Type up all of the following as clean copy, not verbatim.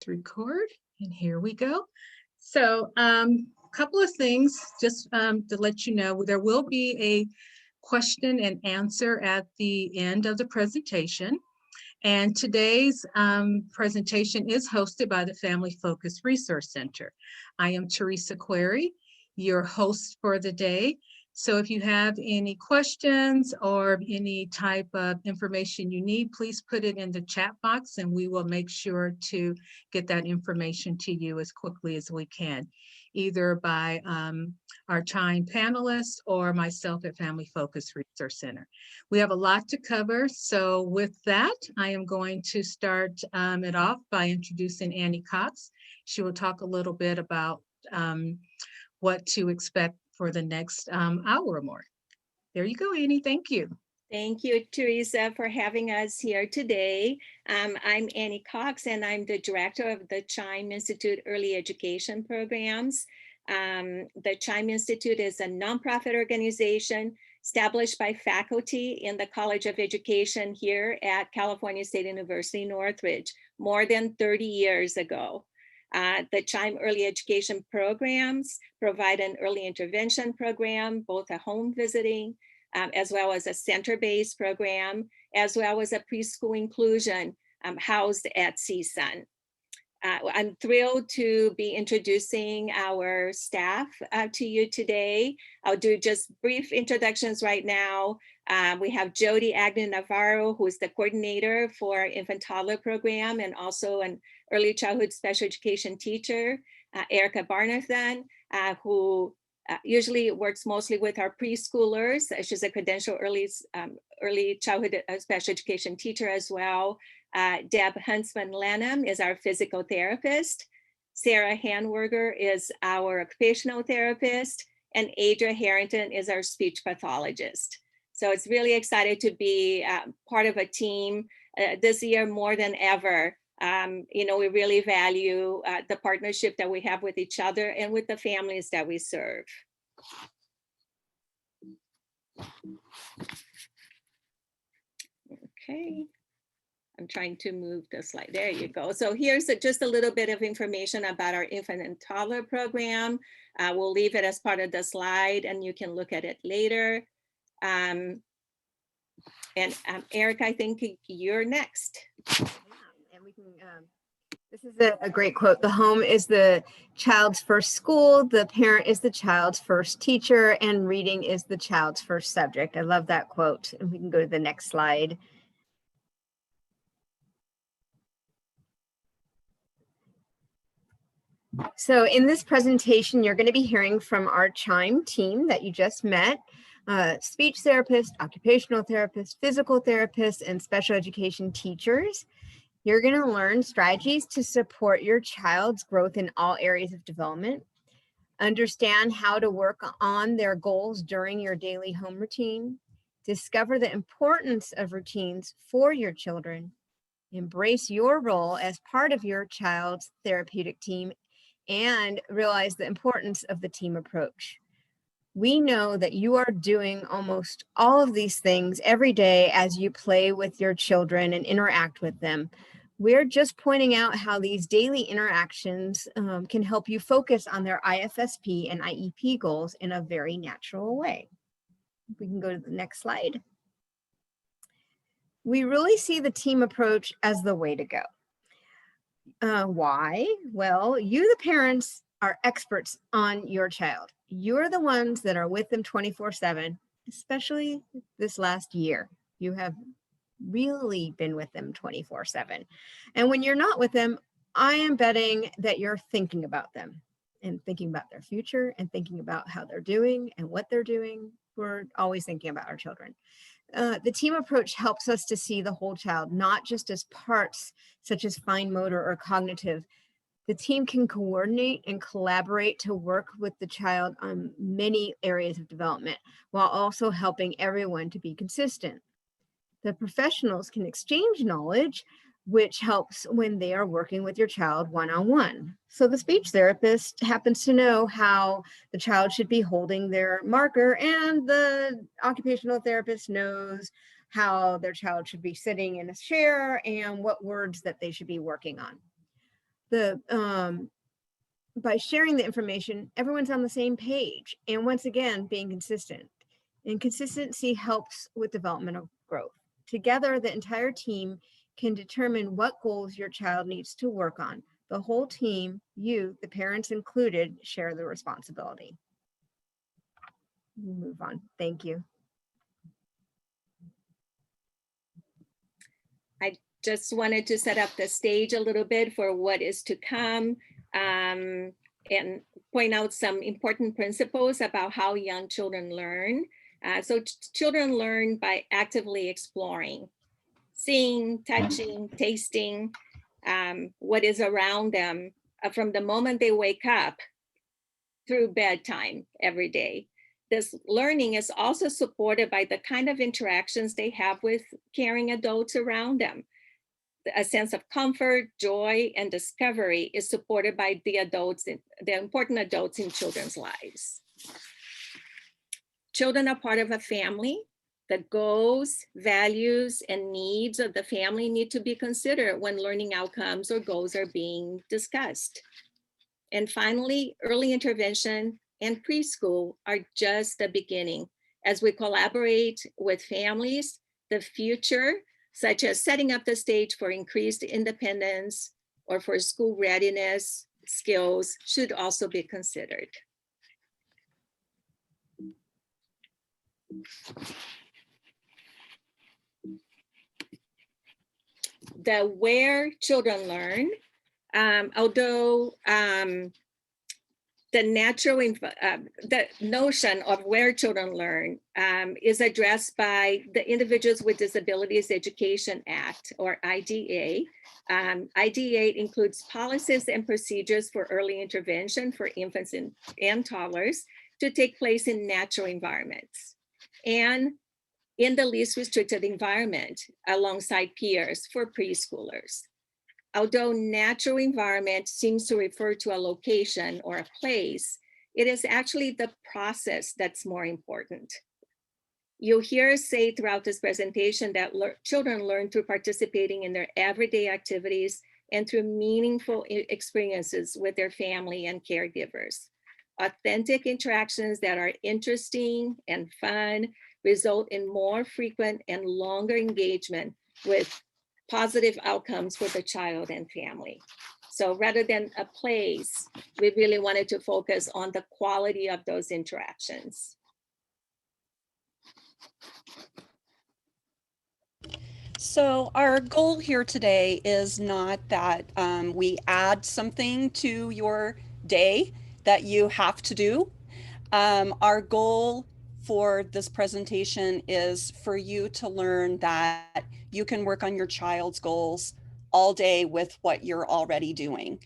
to record, and here we go. So a couple of things just to let you know, there will be a question and answer at the end of the presentation. And today's presentation is hosted by the Family Focus Resource Center. I am Teresa Query, your host for the day. So if you have any questions or any type of information you need, please put it in the chat box and we will make sure to get that information to you as quickly as we can, either by our CHIME panelists or myself at Family Focus Resource Center. We have a lot to cover, so with that, I am going to start it off by introducing Annie Cox. She will talk a little bit about what to expect for the next hour or more. There you go, Annie. Thank you. Thank you, Teresa, for having us here today. I'm Annie Cox, and I'm the director of the CHIME Institute Early Education Programs. The CHIME Institute is a nonprofit organization established by faculty in the College of Education here at California State University, Northridge, more than 30 years ago. The CHIME early education programs provide an early intervention program, both a home visiting, as well as a center-based program, as well as a preschool inclusion housed at CSUN. I'm thrilled to be introducing our staff to you today. I'll do just brief introductions right now. We have Jodie Agnew Navarro, who is the coordinator for infant toddler program and also an early childhood special education teacher. Erika Barnathan, who usually works mostly with our preschoolers. She's a credentialed early childhood special education teacher as well. Deborah Huntsman Lammon is our physical therapist. Sarah Handwerger is our occupational therapist, and Adria Harrington is our speech pathologist. So it's really excited to be part of a team this year more than ever. We really value the partnership that we have with each other and with the families that we serve. Okay. I'm trying to move the slide. There you go. So here's just a little bit of information about our infant and toddler program. We'll leave it as part of the slide and you can look at it later. Erika, I think you're next. Yeah, and we can, this is a great quote. The home is the child's first school, the parent is the child's first teacher, and reading is the child's first subject. I love that quote. And we can go to the next slide. So in this presentation, you're going to be hearing from our CHIME team that you just met, speech therapist, occupational therapist, physical therapist, and special education teachers. You're going to learn strategies to support your child's growth in all areas of development, understand how to work on their goals during your daily home routine, discover the importance of routines for your children, embrace your role as part of your child's therapeutic team, and realize the importance of the team approach. We know that you are doing almost all of these things every day as you play with your children and interact with them. We're just pointing out how these daily interactions can help you focus on their IFSP and IEP goals in a very natural way. We can go to the next slide. We really see the team approach as the way to go. Why? Well, you, the parents, are experts on your child. You're the ones that are with them 24/7, especially this last year. You have really been with them 24/7. And when you're not with them, I am betting that you're thinking about them and thinking about their future and thinking about how they're doing and what they're doing. We're always thinking about our children. The team approach helps us to see the whole child, not just as parts such as fine motor or cognitive. The team can coordinate and collaborate to work with the child on many areas of development while also helping everyone to be consistent. The professionals can exchange knowledge, which helps when they are working with your child one-on-one. So the speech therapist happens to know how the child should be holding their marker, and the occupational therapist knows how their child should be sitting in a chair and what words that they should be working on. by sharing the information, everyone's on the same page. And once again, being consistent. And consistency helps with developmental growth. Together, the entire team can determine what goals your child needs to work on. The whole team, you, the parents included, share the responsibility. Move on. Thank you. I just wanted to set up the stage a little bit for what is to come, and point out some important principles about how young children learn. So children learn by actively exploring, seeing, touching, tasting what is around them from the moment they wake up through bedtime every day. This learning is also supported by the kind of interactions they have with caring adults around them. A sense of comfort, joy, and discovery is supported by the important adults in children's lives. Children are part of a family. The goals, values, and needs of the family need to be considered when learning outcomes or goals are being discussed. And finally, early intervention and preschool are just the beginning. As we collaborate with families, the future, such as setting up the stage for increased independence or for school readiness skills, should also be considered. The where children learn, although the notion of where children learn is addressed by the Individuals with Disabilities Education Act, or IDEA. IDEA includes policies and procedures for early intervention for infants and toddlers to take place in natural environments and in the least restricted environment alongside peers for preschoolers. Although natural environment seems to refer to a location or a place, it is actually the process that's more important. You'll hear us say throughout this presentation that children learn through participating in their everyday activities and through meaningful experiences with their family and caregivers. Authentic interactions that are interesting and fun result in more frequent and longer engagement with positive outcomes for the child and family. So rather than a place, we really wanted to focus on the quality of those interactions. So our goal here today is not that we add something to your day that you have to do. Our goal for this presentation is for you to learn that you can work on your child's goals all day with what you're already doing.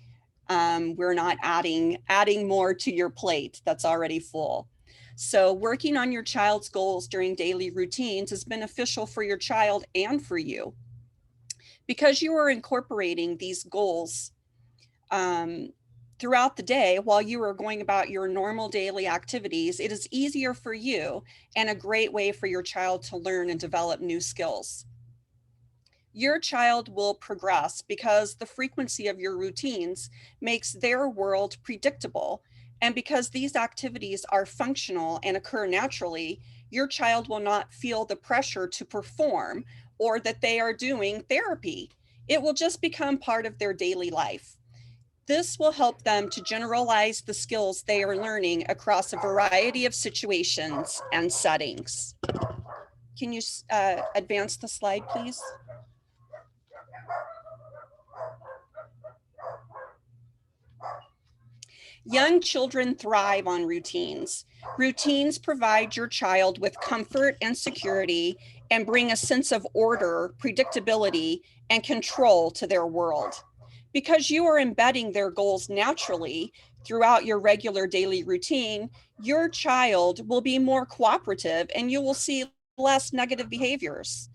We're not adding more to your plate that's already full. So working on your child's goals during daily routines is beneficial for your child and for you. Because you are incorporating these goals throughout the day while you are going about your normal daily activities, it is easier for you and a great way for your child to learn and develop new skills. Your child will progress because the frequency of your routines makes their world predictable. And because these activities are functional and occur naturally, your child will not feel the pressure to perform or that they are doing therapy. It will just become part of their daily life. This will help them to generalize the skills they are learning across a variety of situations and settings. Can you advance the slide, please? Young children thrive on routines. Routines provide your child with comfort and security and bring a sense of order, predictability, and control to their world. Because you are embedding their goals naturally throughout your regular daily routine, your child will be more cooperative and you will see less negative behaviors.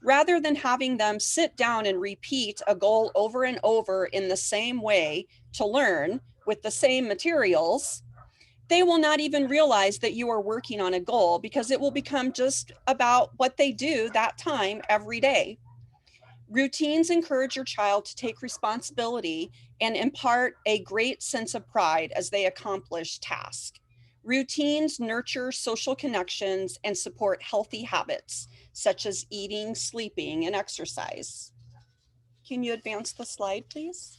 Rather than having them sit down and repeat a goal over and over in the same way to learn with the same materials, they will not even realize that you are working on a goal because it will become just about what they do that time every day. Routines encourage your child to take responsibility and impart a great sense of pride as they accomplish tasks. Routines nurture social connections and support healthy habits, such as eating, sleeping, and exercise. Can you advance the slide, please?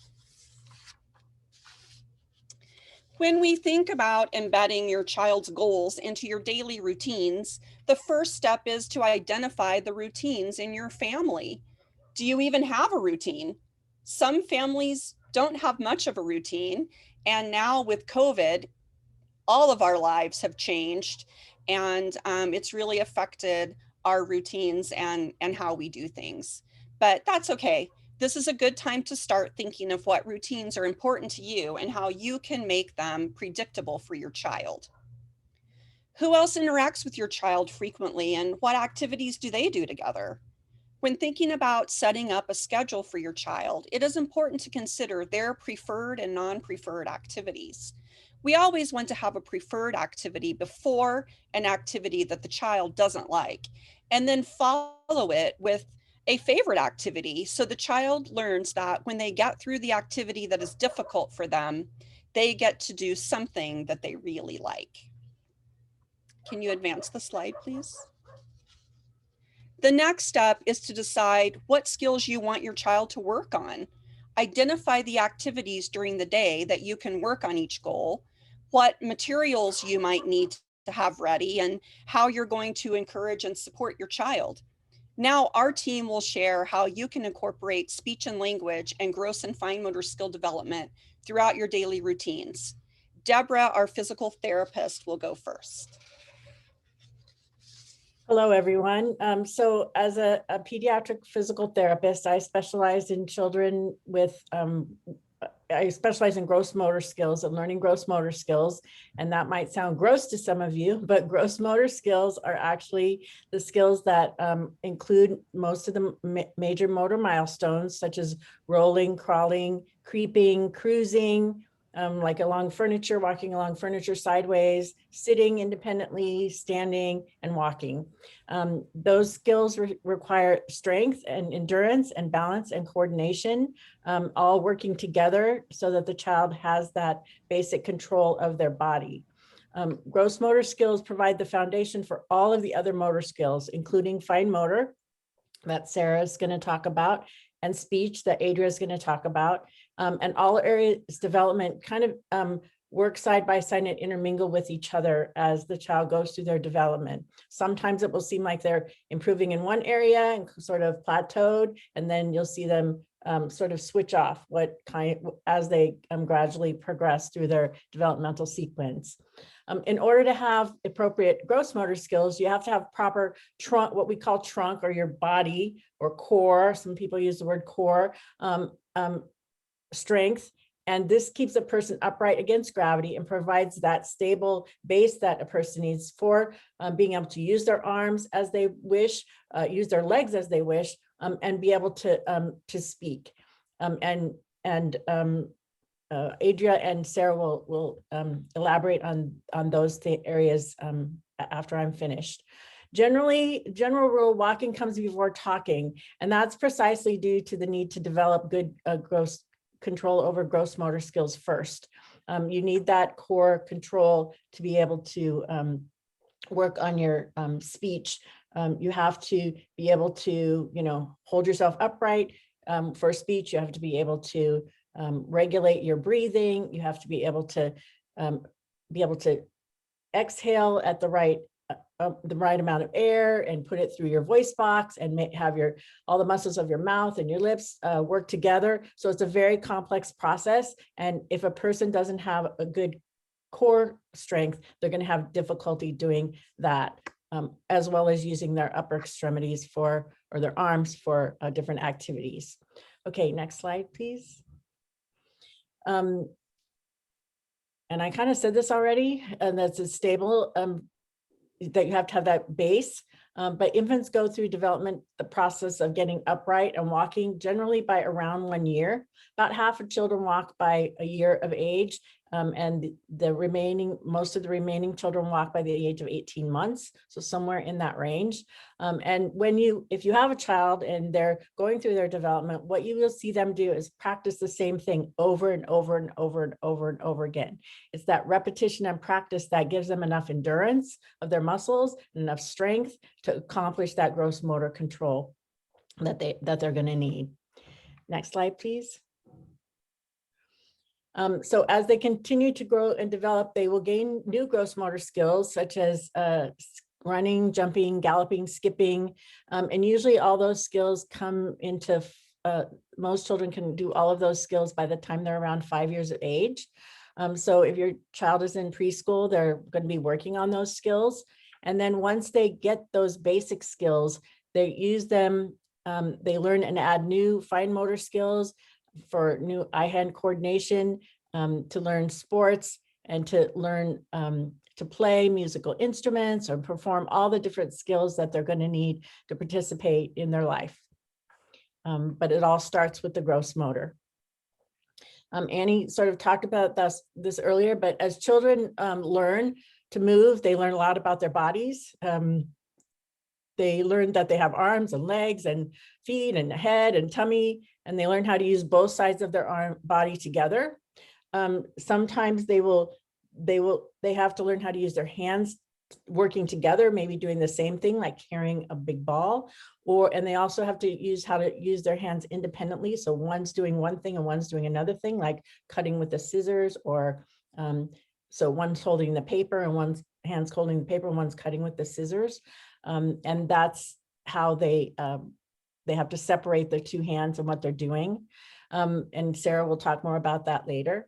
When we think about embedding your child's goals into your daily routines, the first step is to identify the routines in your family. Do you even have a routine? Some families don't have much of a routine, and now with COVID, all of our lives have changed, and it's really affected our routines and how we do things. But that's okay. This is a good time to start thinking of what routines are important to you and how you can make them predictable for your child. Who else interacts with your child frequently, and what activities do they do together? When thinking about setting up a schedule for your child, it is important to consider their preferred and non-preferred activities. We always want to have a preferred activity before an activity that the child doesn't like, and then follow it with a favorite activity so the child learns that when they get through the activity that is difficult for them, they get to do something that they really like. Can you advance the slide, please? The next step is to decide what skills you want your child to work on. Identify the activities during the day that you can work on each goal, what materials you might need to have ready, and how you're going to encourage and support your child. Now our team will share how you can incorporate speech and language and gross and fine motor skill development throughout your daily routines. Deborah, our physical therapist, will go first. Hello, everyone. So as a pediatric physical therapist, I specialize in children with, I specialize in gross motor skills and learning gross motor skills. And that might sound gross to some of you, but gross motor skills are actually the skills that include most of the major motor milestones, such as rolling, crawling, creeping, cruising, like along furniture, walking along furniture sideways, sitting independently, standing, and walking. Those skills require strength and endurance and balance and coordination, all working together so that the child has that basic control of their body. Gross motor skills provide the foundation for all of the other motor skills, including fine motor that Sarah's going to talk about, and speech that Adria is going to talk about. And all areas development kind of work side by side and intermingle with each other as the child goes through their development. Sometimes it will seem like they're improving in one area and sort of plateaued, and then you'll see them sort of switch off as they gradually progress through their developmental sequence. In order to have appropriate gross motor skills, you have to have proper trunk, what we call trunk, or your body or core. Some people use the word core, strength. And this keeps a person upright against gravity and provides that stable base that a person needs for being able to use their arms as they wish, use their legs as they wish, and be able to speak. Adria and Sarah will elaborate on those areas after I'm finished. Generally, general rule, walking comes before talking, and that's precisely due to the need to develop good gross control over gross motor skills first. You need that core control to be able to work on your speech. You have to be able to, hold yourself upright. For speech, you have to be able to regulate your breathing. You have to be able to exhale at the right amount of air and put it through your voice box, and have all the muscles of your mouth and your lips work together. So it's a very complex process. And if a person doesn't have a good core strength, they're going to have difficulty doing that, as well as using their upper extremities or their arms for different activities. Okay, next slide, please. And I kind of said this already, and that's a stable, that you have to have that base. But infants go through development, the process of getting upright and walking generally by around 1 year. About half of children walk by a year of age, and most of the remaining children walk by the age of 18 months. So somewhere in that range. And if you have a child and they're going through their development, what you will see them do is practice the same thing over and over and over and over and over again. It's that repetition and practice that gives them enough endurance of their muscles and enough strength to accomplish that gross motor control that they're going to need. Next slide, please. So as they continue to grow and develop, they will gain new gross motor skills such as running, jumping, galloping, skipping, and usually all those skills come into, most children can do all of those skills by the time they're around 5 years of age. So if your child is in preschool, they're going to be working on those skills. And then once they get those basic skills, they use them, they learn and add new fine motor skills for new eye-hand coordination, to learn sports and to learn to play musical instruments or perform all the different skills that they're going to need to participate in their life. But it all starts with the gross motor. Annie sort of talked about this earlier, but as children learn to move, they learn a lot about their bodies. They learn that they have arms and legs and feet and head and tummy, and they learn how to use both sides of their body together. Sometimes they have to learn how to use their hands working together, maybe doing the same thing like carrying a big ball, and they also have to use how to use their hands independently. So one's doing one thing and one's doing another thing, like cutting with the scissors, or so one's holding the paper and one's hands holding the paper and one's cutting with the scissors. And that's how they have to separate their two hands and what they're doing. And Sarah will talk more about that later.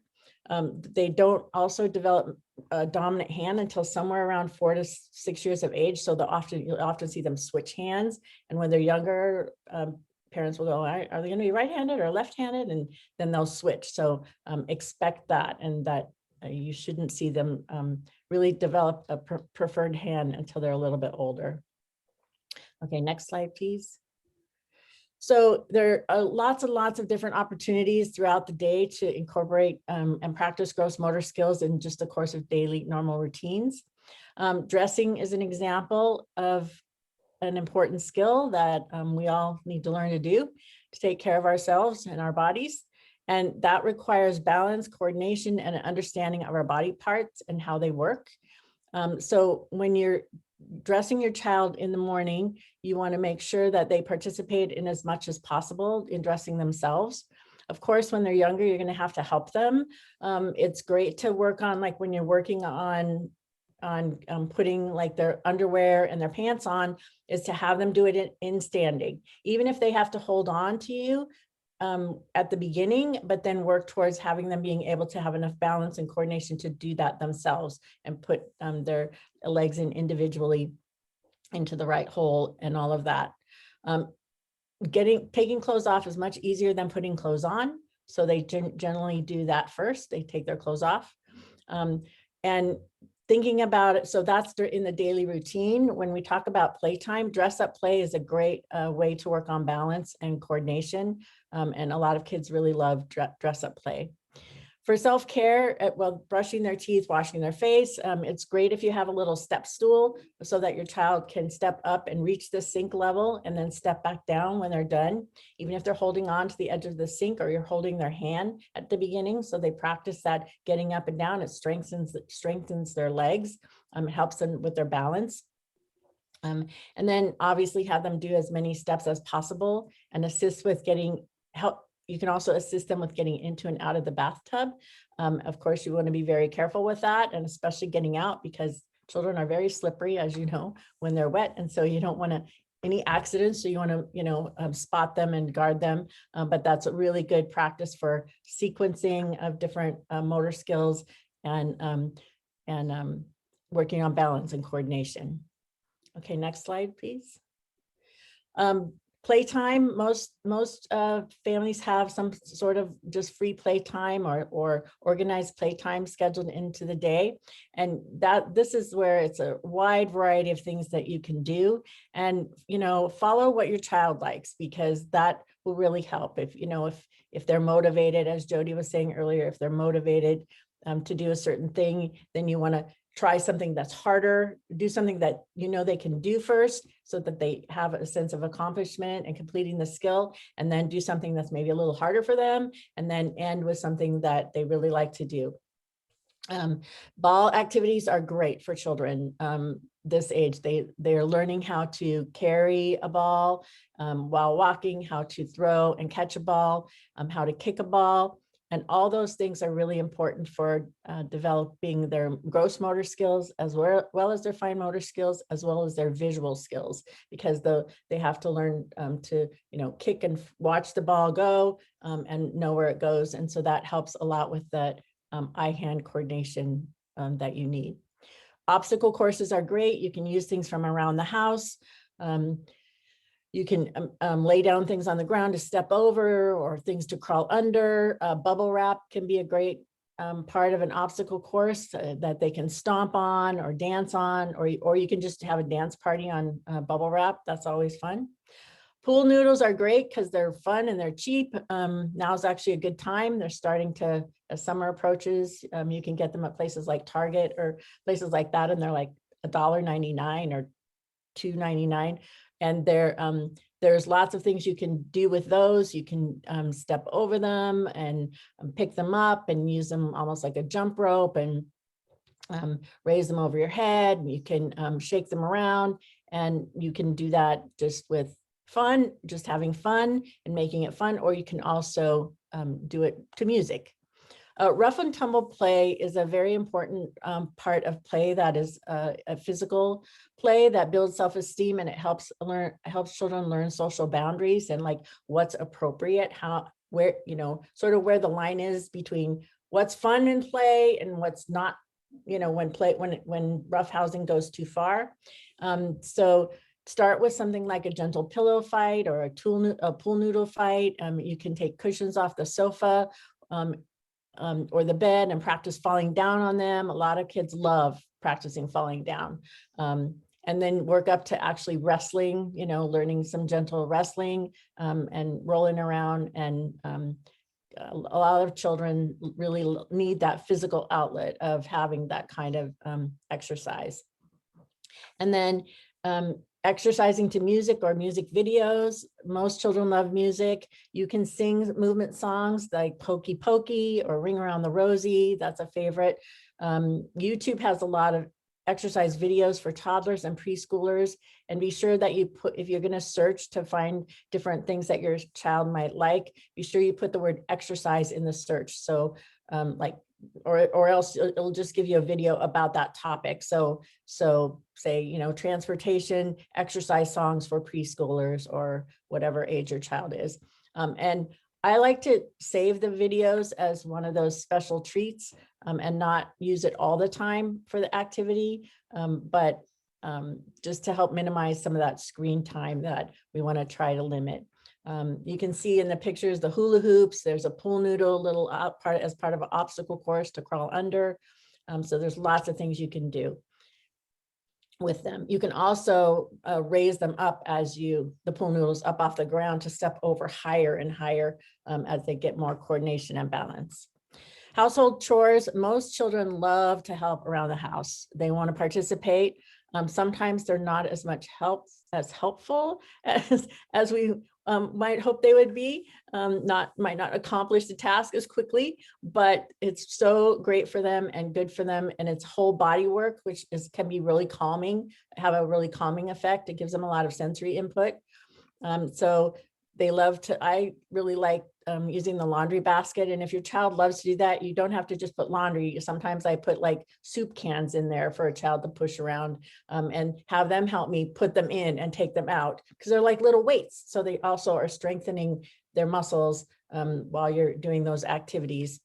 They don't also develop a dominant hand until somewhere around 4 to 6 years of age. So you'll often see them switch hands. And when they're younger, parents will go, are they going to be right-handed or left-handed? And then they'll switch. So expect that, and that you shouldn't see them really develop a preferred hand until they're a little bit older. Okay, next slide, please. So there are lots and lots of different opportunities throughout the day to incorporate and practice gross motor skills in just the course of daily normal routines. Dressing is an example of an important skill that we all need to learn to do to take care of ourselves and our bodies. And that requires balance, coordination, and an understanding of our body parts and how they work. So when you're dressing your child in the morning, you want to make sure that they participate in as much as possible in dressing themselves. Of course, when they're younger, you're going to have to help them. It's great to work on, like when you're working on putting like their underwear and their pants on, is to have them do it in standing, even if they have to hold on to you at the beginning, but then work towards having them being able to have enough balance and coordination to do that themselves and put their legs in individually into the right hole and all of that. Taking clothes off is much easier than putting clothes on. So they generally do that first. They take their clothes off. And thinking about it, so that's in the daily routine. When we talk about playtime, dress up play is a great way to work on balance and coordination. And a lot of kids really love dress up play. For self-care, well, brushing their teeth, washing their face, it's great if you have a little step stool so that your child can step up and reach the sink level and then step back down when they're done, even if they're holding on to the edge of the sink or you're holding their hand at the beginning. So they practice that getting up and down. It strengthens their legs, helps them with their balance. And then obviously have them do as many steps as possible and assist with getting help. You can also assist them with getting into and out of the bathtub. Of course, you want to be very careful with that, and especially getting out, because children are very slippery, as you know, when they're wet. And so you don't want any accidents. So you want to, spot them and guard them. But that's a really good practice for sequencing of different motor skills and working on balance and coordination. Okay, next slide, please. Playtime, most families have some sort of just free playtime or organized playtime scheduled into the day. And this is where it's a wide variety of things that you can do. And, follow what your child likes, because that will really help. If they're motivated, as Jodie was saying earlier, if they're motivated to do a certain thing, then you want to try something that's harder, do something that they can do first, so that they have a sense of accomplishment and completing the skill, and then do something that's maybe a little harder for them, and then end with something that they really like to do. Ball activities are great for children this age. They are learning how to carry a ball while walking, how to throw and catch a ball, how to kick a ball. And all those things are really important for developing their gross motor skills, as well as their fine motor skills, as well as their visual skills, because they have to learn to kick and watch the ball go and know where it goes. And so that helps a lot with that eye-hand coordination that you need. Obstacle courses are great. You can use things from around the house. You can lay down things on the ground to step over, or things to crawl under. Bubble wrap can be a great part of an obstacle course that they can stomp on or dance on, or you can just have a dance party on bubble wrap. That's always fun. Pool noodles are great because they're fun and they're cheap. Now is actually a good time. They're starting to, as summer approaches, you can get them at places like Target or places like that, and they're like $1.99 or $2.99. And there's lots of things you can do with those. You can step over them and pick them up and use them almost like a jump rope, and raise them over your head. You can shake them around, and you can do that just with fun, just having fun and making it fun, or you can also do it to music. Rough and tumble play is a very important part of play that is a physical play that builds self-esteem, and it helps children learn social boundaries and like what's appropriate, where where the line is between what's fun in play and what's not, when roughhousing goes too far. So start with something like a gentle pillow fight or a pool noodle fight. You can take cushions off the sofa or the bed and practice falling down on them. A lot of kids love practicing falling down. And then work up to actually wrestling, learning some gentle wrestling and rolling around. And a lot of children really need that physical outlet of having that kind of exercise. And then exercising to music or music videos. Most children love music. You can sing movement songs like Pokey Pokey or Ring Around the Rosie. That's a favorite. YouTube has a lot of exercise videos for toddlers and preschoolers, and be sure that if you're going to search to find different things that your child might like, be sure you put the word exercise in the search. So or else it'll just give you a video about that topic. So say, transportation, exercise songs for preschoolers or whatever age your child is. And I like to save the videos as one of those special treats and not use it all the time for the activity, but just to help minimize some of that screen time that we want to try to limit. You can see in the pictures the hula hoops. There's a pool noodle as part of an obstacle course to crawl under. So there's lots of things you can do with them. You can also raise them up the pool noodles up off the ground to step over higher and higher as they get more coordination and balance. Household chores, most children love to help around the house. They want to participate. Sometimes they're not as helpful as we might hope they would be, might not accomplish the task as quickly, but it's so great for them and good for them. And it's whole body work, which can be really calming, have a really calming effect. It gives them a lot of sensory input. So I really like using the laundry basket. And if your child loves to do that, you don't have to just put laundry. Sometimes I put like soup cans in there for a child to push around and have them help me put them in and take them out, because they're like little weights. So they also are strengthening their muscles while you're doing those activities.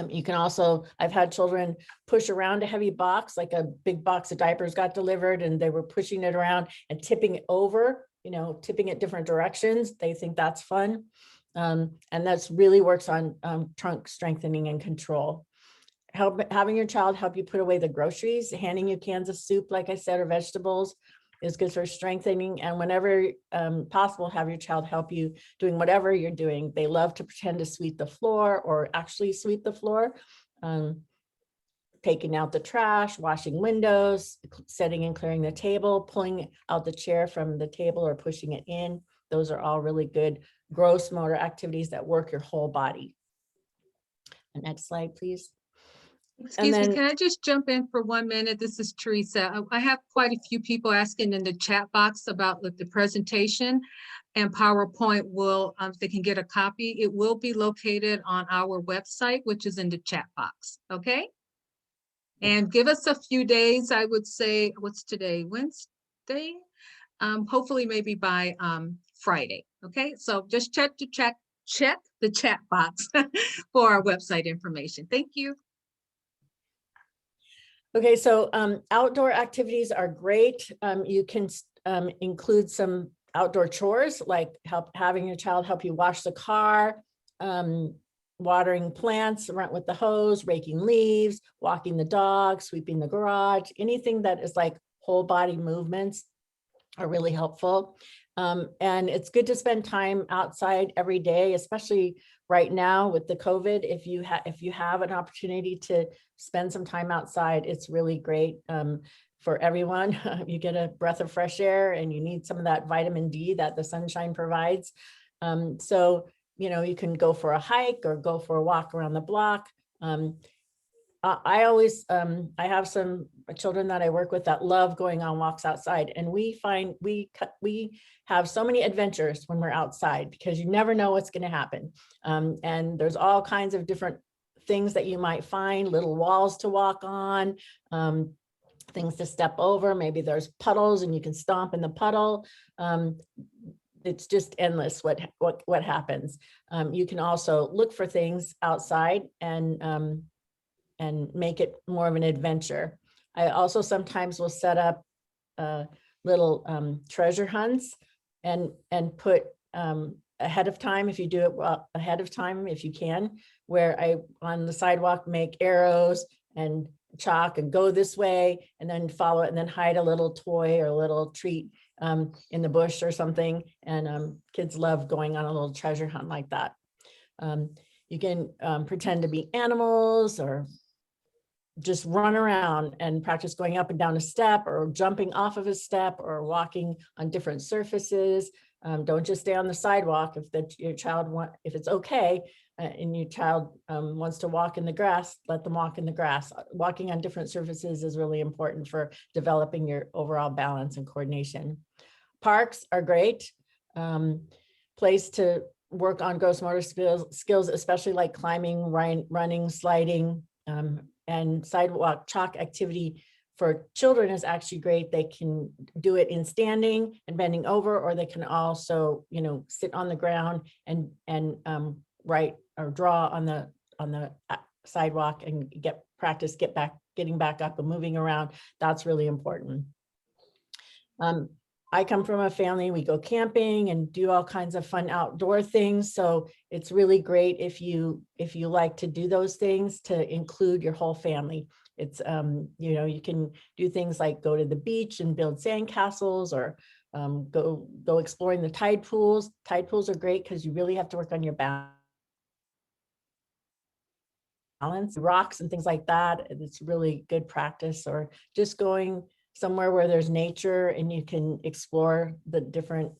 You can also, I've had children push around a heavy box, like a big box of diapers got delivered and they were pushing it around and tipping it over tipping it different directions. They think that's fun. And that's really works on trunk strengthening and control. Having your child help you put away the groceries, handing you cans of soup, like I said, or vegetables, is good for strengthening. And whenever possible, have your child help you doing whatever you're doing. They love to pretend to sweep the floor or actually sweep the floor, taking out the trash, washing windows, setting and clearing the table, pulling out the chair from the table or pushing it in. Those are all really good gross motor activities that work your whole body. And next slide, please. Excuse me, can I just jump in for 1 minute? This is Teresa. I have quite a few people asking in the chat box about the presentation, and PowerPoint will, if they can get a copy, it will be located on our website, which is in the chat box, okay? And give us a few days, I would say, what's today, Wednesday? Hopefully maybe by Friday, okay? So just check the chat box for our website information. Thank you. Okay, so outdoor activities are great. You can include some outdoor chores, like having your child help you wash the car, watering plants with the hose, raking leaves, walking the dog, sweeping the garage. Anything that is like whole body movements are really helpful. And it's good to spend time outside every day, especially right now with the COVID. If you have an opportunity to spend some time outside, it's really great for everyone. You get a breath of fresh air and you need some of that vitamin D that the sunshine provides. So, you can go for a hike or go for a walk around the block. I always, I have some children that I work with that love going on walks outside, and we find we have so many adventures when we're outside because you never know what's going to happen. And there's all kinds of different things that you might find, little walls to walk on, things to step over. Maybe there's puddles and you can stomp in the puddle. It's just endless what happens. You can also look for things outside and make it more of an adventure. I also sometimes will set up little treasure hunts and put ahead of time, if you do it well, ahead of time, if you can, where I on the sidewalk make arrows and chalk and go this way and then follow it and then hide a little toy or a little treat in the bush or something. And kids love going on a little treasure hunt like that. You can pretend to be animals or just run around and practice going up and down a step or jumping off of a step or walking on different surfaces. Don't just stay on the sidewalk. Your child if it's okay and your child wants to walk in the grass, let them walk in the grass. Walking on different surfaces is really important for developing your overall balance and coordination. Parks are great. Place to work on gross motor skills, especially like climbing, running, sliding, and sidewalk chalk activity for children is actually great. They can do it in standing and bending over, or they can also, sit on the ground and write or draw on the sidewalk and getting back up and moving around. That's really important. I come from a family, we go camping and do all kinds of fun outdoor things. So it's really great if you like to do those things to include your whole family. It's, you can do things like go to the beach and build sandcastles or go exploring the tide pools. Tide pools are great because you really have to work on your balance, rocks and things like that. It's really good practice. Or just going somewhere where there's nature and you can explore the different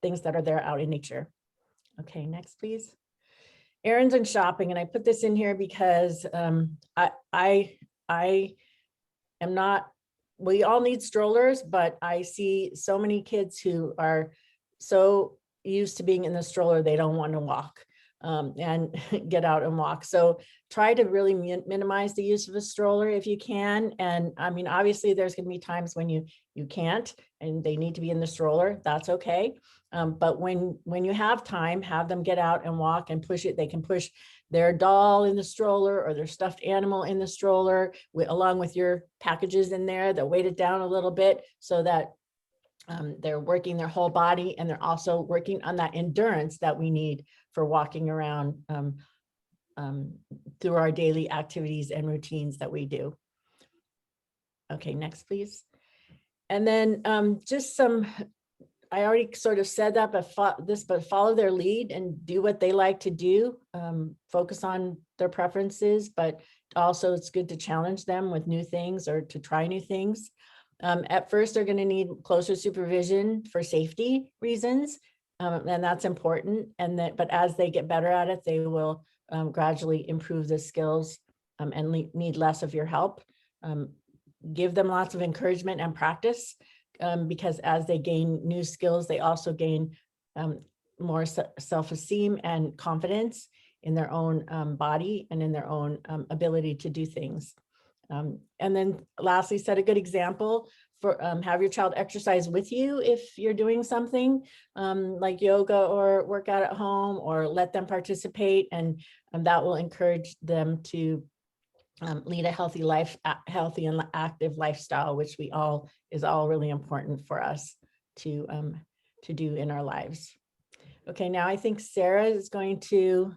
things that are there out in nature. Okay, next, please. Errands and shopping. And I put this in here because I am not, we all need strollers, but I see so many kids who are so used to being in the stroller, they don't want to walk and get out and walk. So try to really minimize the use of a stroller if you can. And I mean, obviously there's going to be times when you can't and they need to be in the stroller. That's okay. But when you have time, have them get out and walk and push it. They can push their doll in the stroller or their stuffed animal in the stroller along with your packages in there that weight it down a little bit so that They're working their whole body, and they're also working on that endurance that we need for walking around through our daily activities and routines that we do. Okay, next, please. And then just some, I already sort of said that, but follow their lead and do what they like to do. Focus on their preferences, but also it's good to challenge them with new things or to try new things. At first, they're going to need closer supervision for safety reasons, and that's important. But as they get better at it, they will gradually improve the skills and need less of your help. Give them lots of encouragement and practice, because as they gain new skills, they also gain more self-esteem and confidence in their own body and in their own ability to do things. And then lastly, set a good example for have your child exercise with you if you're doing something like yoga or workout at home, or let them participate, and that will encourage them to lead a healthy and active lifestyle, which is all really important for us to do in our lives. Okay, now I think Sarah is going to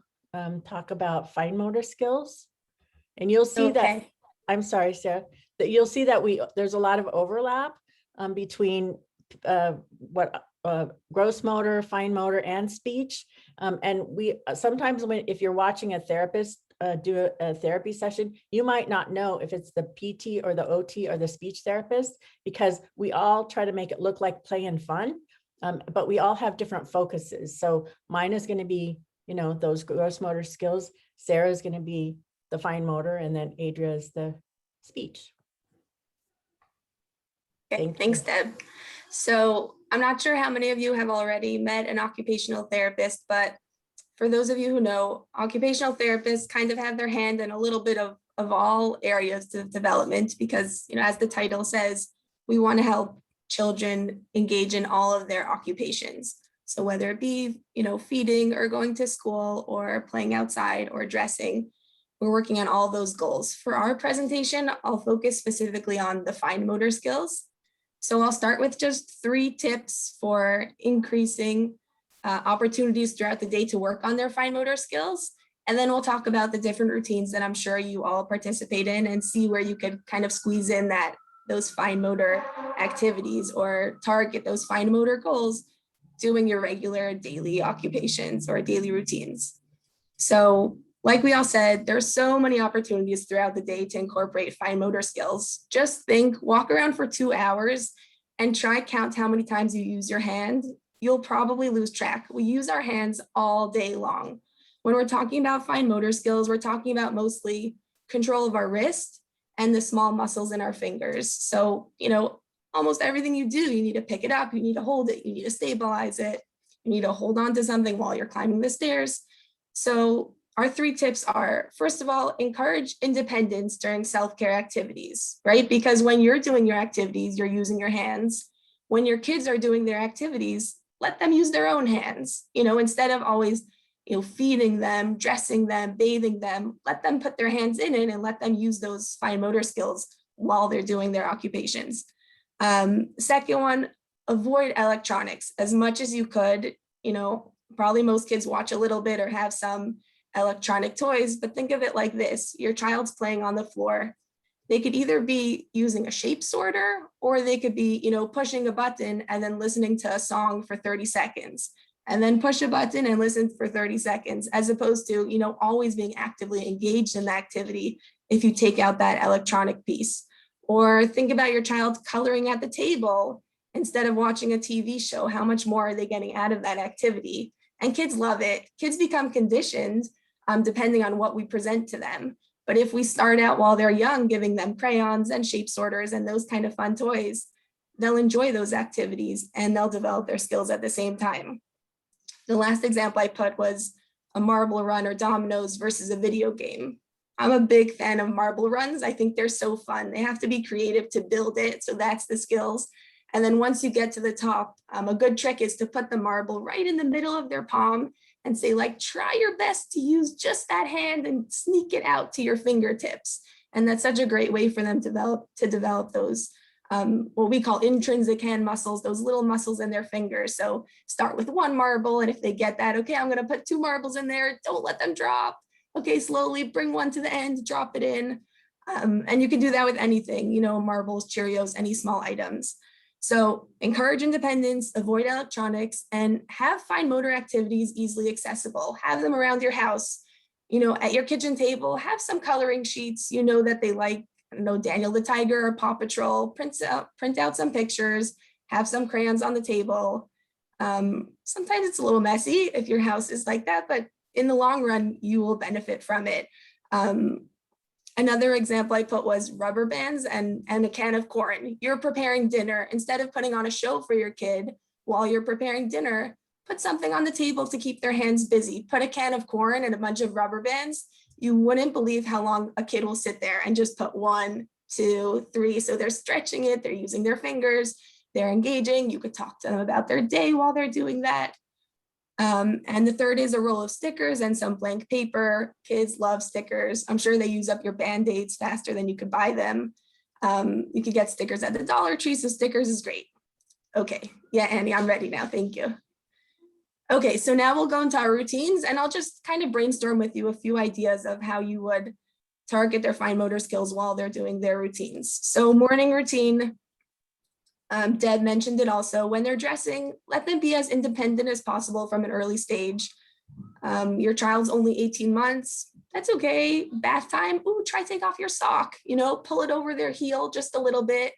talk about fine motor skills, and you'll see that. I'm sorry, Sarah, that you'll see that there's a lot of overlap between gross motor, fine motor, and speech. And we sometimes if you're watching a therapist do a therapy session, you might not know if it's the PT or the OT or the speech therapist, because we all try to make it look like play and fun, but we all have different focuses. So mine is going to be, those gross motor skills. Sarah's going to be the fine motor, and then Adria is the speech. Okay, thanks, Deb. So I'm not sure how many of you have already met an occupational therapist, but for those of you who know, occupational therapists kind of have their hand in a little bit of all areas of development, because, as the title says, we want to help children engage in all of their occupations. So whether it be, feeding or going to school or playing outside or dressing, we're working on all those goals. For our presentation, I'll focus specifically on the fine motor skills. So I'll start with just 3 tips for increasing opportunities throughout the day to work on their fine motor skills. And then we'll talk about the different routines that I'm sure you all participate in, and see where you could kind of squeeze in those fine motor activities or target those fine motor goals doing your regular daily occupations or daily routines. So like we all said, there's so many opportunities throughout the day to incorporate fine motor skills. Just walk around for 2 hours and try count how many times you use your hand. You'll probably lose track. We use our hands all day long. When we're talking about fine motor skills, we're talking about mostly control of our wrist and the small muscles in our fingers. So, almost everything you do, you need to pick it up, you need to hold it, you need to stabilize it, you need to hold on to something while you're climbing the stairs. So our 3 tips are, first of all, encourage independence during self-care activities, right? Because when you're doing your activities, you're using your hands. When your kids are doing their activities, let them use their own hands, instead of always, feeding them, dressing them, bathing them, let them put their hands in it and let them use those fine motor skills while they're doing their occupations. Second one, avoid electronics as much as you could. Probably most kids watch a little bit or have some electronic toys, but think of it like this: your child's playing on the floor. They could either be using a shape sorter, or they could be, pushing a button and then listening to a song for 30 seconds, and then push a button and listen for 30 seconds, as opposed to, always being actively engaged in the activity if you take out that electronic piece. Or think about your child coloring at the table instead of watching a TV show. How much more are they getting out of that activity? And kids love it. Kids become conditioned depending on what we present to them. But if we start out while they're young, giving them crayons and shape sorters and those kind of fun toys, they'll enjoy those activities and they'll develop their skills at the same time. The last example I put was a marble run or dominoes versus a video game. I'm a big fan of marble runs. I think they're so fun. They have to be creative to build it. So that's the skills. And then once you get to the top, a good trick is to put the marble right in the middle of their palm and say, try your best to use just that hand and sneak it out to your fingertips. And that's such a great way for them to develop those what we call intrinsic hand muscles, those little muscles in their fingers. So start with one marble, and if they get that, okay, I'm gonna put 2 marbles in there, don't let them drop. Okay, slowly bring one to the end, drop it in. And you can do that with anything, marbles, Cheerios, any small items. So encourage independence, avoid electronics, and have fine motor activities easily accessible. Have them around your house, at your kitchen table, have some coloring sheets, that they like, Daniel the Tiger or Paw Patrol, print out some pictures, have some crayons on the table. Sometimes it's a little messy if your house is like that, but in the long run, you will benefit from it. Another example I put was rubber bands and a can of corn. You're preparing dinner. Instead of putting on a show for your kid while you're preparing dinner, put something on the table to keep their hands busy. Put a can of corn and a bunch of rubber bands. You wouldn't believe how long a kid will sit there and just put 1, 2, 3. So they're stretching it, they're using their fingers, they're engaging. You could talk to them about their day while they're doing that. And the third is a roll of stickers and some blank paper. Kids love stickers. I'm sure they use up your Band-Aids faster than you could buy them. You could get stickers at the Dollar Tree, so stickers is great. Okay, yeah, Annie, I'm ready now, thank you. Okay, so now we'll go into our routines, and I'll just kind of brainstorm with you a few ideas of how you would target their fine motor skills while they're doing their routines. So morning routine, Deb mentioned it also. When they're dressing, let them be as independent as possible from an early stage. Your child's only 18 months. That's okay. Bath time. Ooh, try take off your sock. Pull it over their heel just a little bit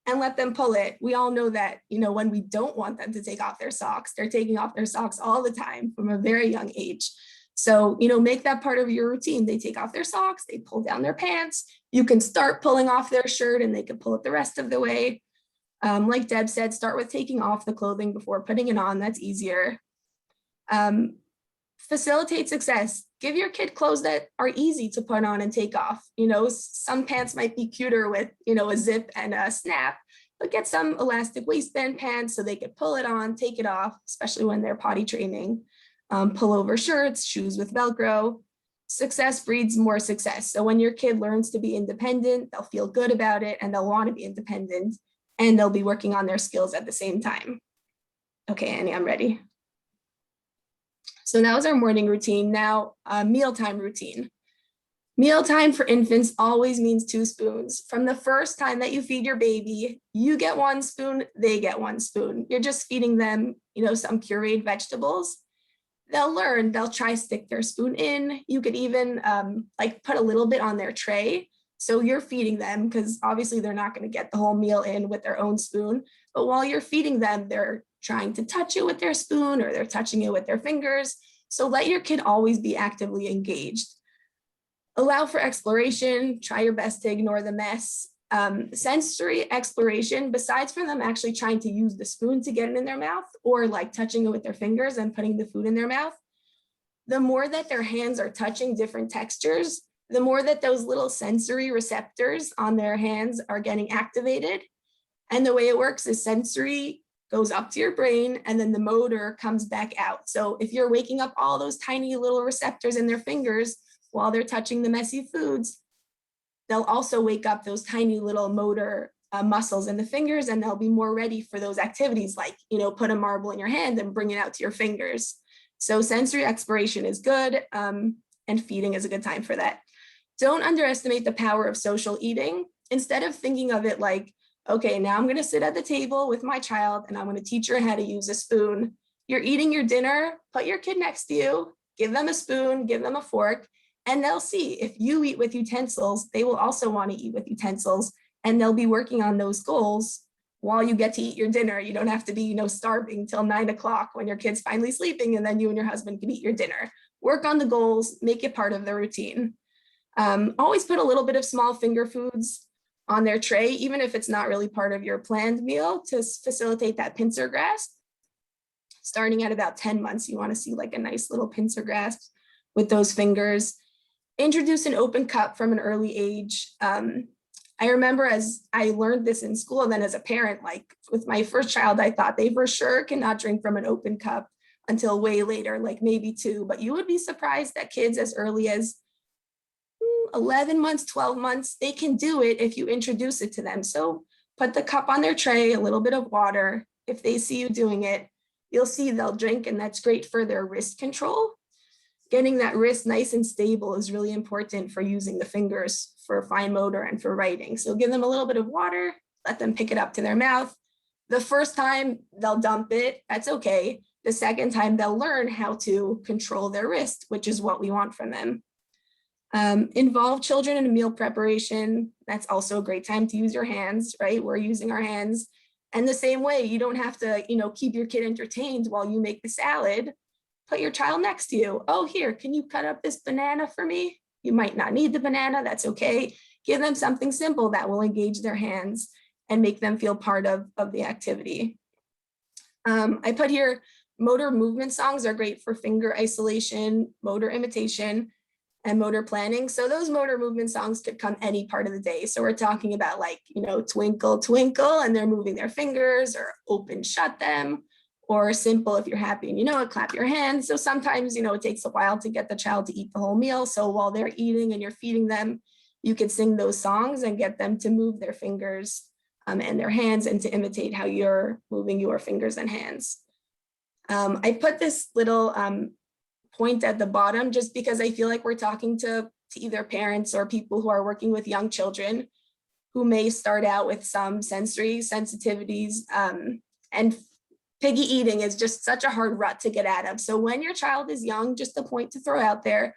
and let them pull it. We all know that, when we don't want them to take off their socks, they're taking off their socks all the time from a very young age. So, make that part of your routine. They take off their socks, they pull down their pants. You can start pulling off their shirt and they can pull it the rest of the way. Like Deb said, start with taking off the clothing before putting it on. That's easier. Facilitate success. Give your kid clothes that are easy to put on and take off. Some pants might be cuter with, a zip and a snap, but get some elastic waistband pants so they could pull it on, take it off, especially when they're potty training. Pullover shirts, shoes with Velcro. Success breeds more success. So when your kid learns to be independent, they'll feel good about it and they'll want to be independent. And they'll be working on their skills at the same time. Okay, Annie, I'm ready. So that was our morning routine. Now, mealtime routine. Mealtime for infants always means 2 spoons. From the first time that you feed your baby, you get 1 spoon, they get 1 spoon. You're just feeding them, some pureed vegetables. They'll learn, they'll try stick their spoon in. You could even put a little bit on their tray. So you're feeding them because obviously they're not going to get the whole meal in with their own spoon. But while you're feeding them, they're trying to touch it with their spoon or they're touching it with their fingers. So let your kid always be actively engaged. Allow for exploration. Try your best to ignore the mess. Sensory exploration, besides for them actually trying to use the spoon to get it in their mouth or like touching it with their fingers and putting the food in their mouth, the more that their hands are touching different textures, the more that those little sensory receptors on their hands are getting activated. And the way it works is sensory goes up to your brain and then the motor comes back out. So if you're waking up all those tiny little receptors in their fingers while they're touching the messy foods, they'll also wake up those tiny little motor muscles in the fingers and they'll be more ready for those activities like, put a marble in your hand and bring it out to your fingers. So sensory exploration is good and feeding is a good time for that. Don't underestimate the power of social eating. Instead of thinking of it like, okay, now I'm going to sit at the table with my child and I'm going to teach her how to use a spoon. You're eating your dinner, put your kid next to you, give them a spoon, give them a fork, and they'll see if you eat with utensils, they will also want to eat with utensils and they'll be working on those goals while you get to eat your dinner. You don't have to be, starving till 9 o'clock when your kid's finally sleeping and then you and your husband can eat your dinner. Work on the goals, make it part of the routine. Always put a little bit of small finger foods on their tray, even if it's not really part of your planned meal, to facilitate that pincer grasp. Starting at about 10 months, you want to see like a nice little pincer grasp with those fingers. Introduce an open cup from an early age. I remember as I learned this in school, and then as a parent, like with my first child, I thought they for sure cannot drink from an open cup until way later, like maybe 2, but you would be surprised that kids as early as 11 months, 12 months, they can do it if you introduce it to them. So Put the cup on their tray, a little bit of water. If they see you doing it, you'll see they'll drink, and that's great for their wrist control. Getting that wrist nice and stable is really important for using the fingers for fine motor and for writing. So give them a little bit of water, let them pick it up to their mouth. The first time they'll dump it, that's okay. The second time they'll learn how to control their wrist, which is what we want from them. Involve children in meal preparation. That's also a great time to use your hands, right? We're using our hands. And the same way, you don't have to, keep your kid entertained while you make the salad. Put your child next to you. Oh, here, can you cut up this banana for me? You might not need the banana, that's okay. Give them something simple that will engage their hands and make them feel part of the activity. I put here, motor movement songs are great for finger isolation, motor imitation, and motor planning. So those motor movement songs could come any part of the day. So we're talking about like, twinkle, twinkle, and they're moving their fingers, or open, shut them, or simple, if you're happy and you know it, clap your hands. So sometimes, it takes a while to get the child to eat the whole meal. So while they're eating and you're feeding them, you could sing those songs and get them to move their fingers and their hands, and to imitate how you're moving your fingers and hands. I put this little point at the bottom just because I feel like we're talking to either parents or people who are working with young children who may start out with some sensory sensitivities, and piggy eating is just such a hard rut to get out of. So when your child is young, just a point to throw out there,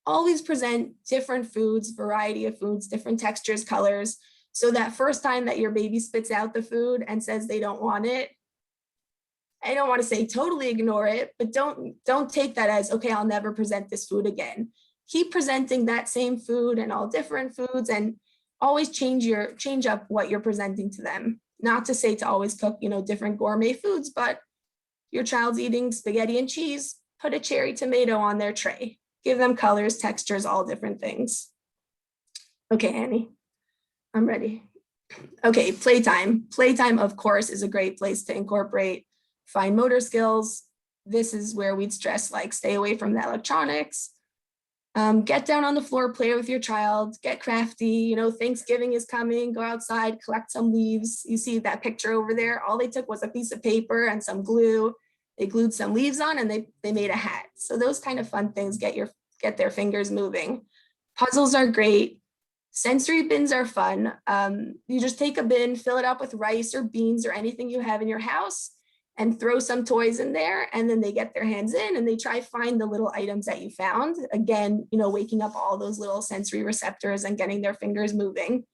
always present different foods, variety of foods, different textures, colors. So that first time that your baby spits out the food and says they don't want it, I don't want to say totally ignore it, but don't take that as, okay, I'll never present this food again. Keep presenting that same food and all different foods, and always change up what you're presenting to them. Not to say to always cook, different gourmet foods, but your child's eating spaghetti and cheese, put a cherry tomato on their tray. Give them colors, textures, all different things. Okay, Annie, I'm ready. Okay, playtime. Playtime, of course, is a great place to incorporate fine motor skills. This is where we'd stress, like, stay away from the electronics. Get down on the floor, play with your child, get crafty. Thanksgiving is coming, go outside, collect some leaves. You see that picture over there? All they took was a piece of paper and some glue. They glued some leaves on, and they made a hat. So those kind of fun things get their fingers moving. Puzzles are great. Sensory bins are fun. You just take a bin, fill it up with rice or beans or anything you have in your house, and throw some toys in there, and then they get their hands in and they try find the little items that you found. Again, waking up all those little sensory receptors and getting their fingers moving.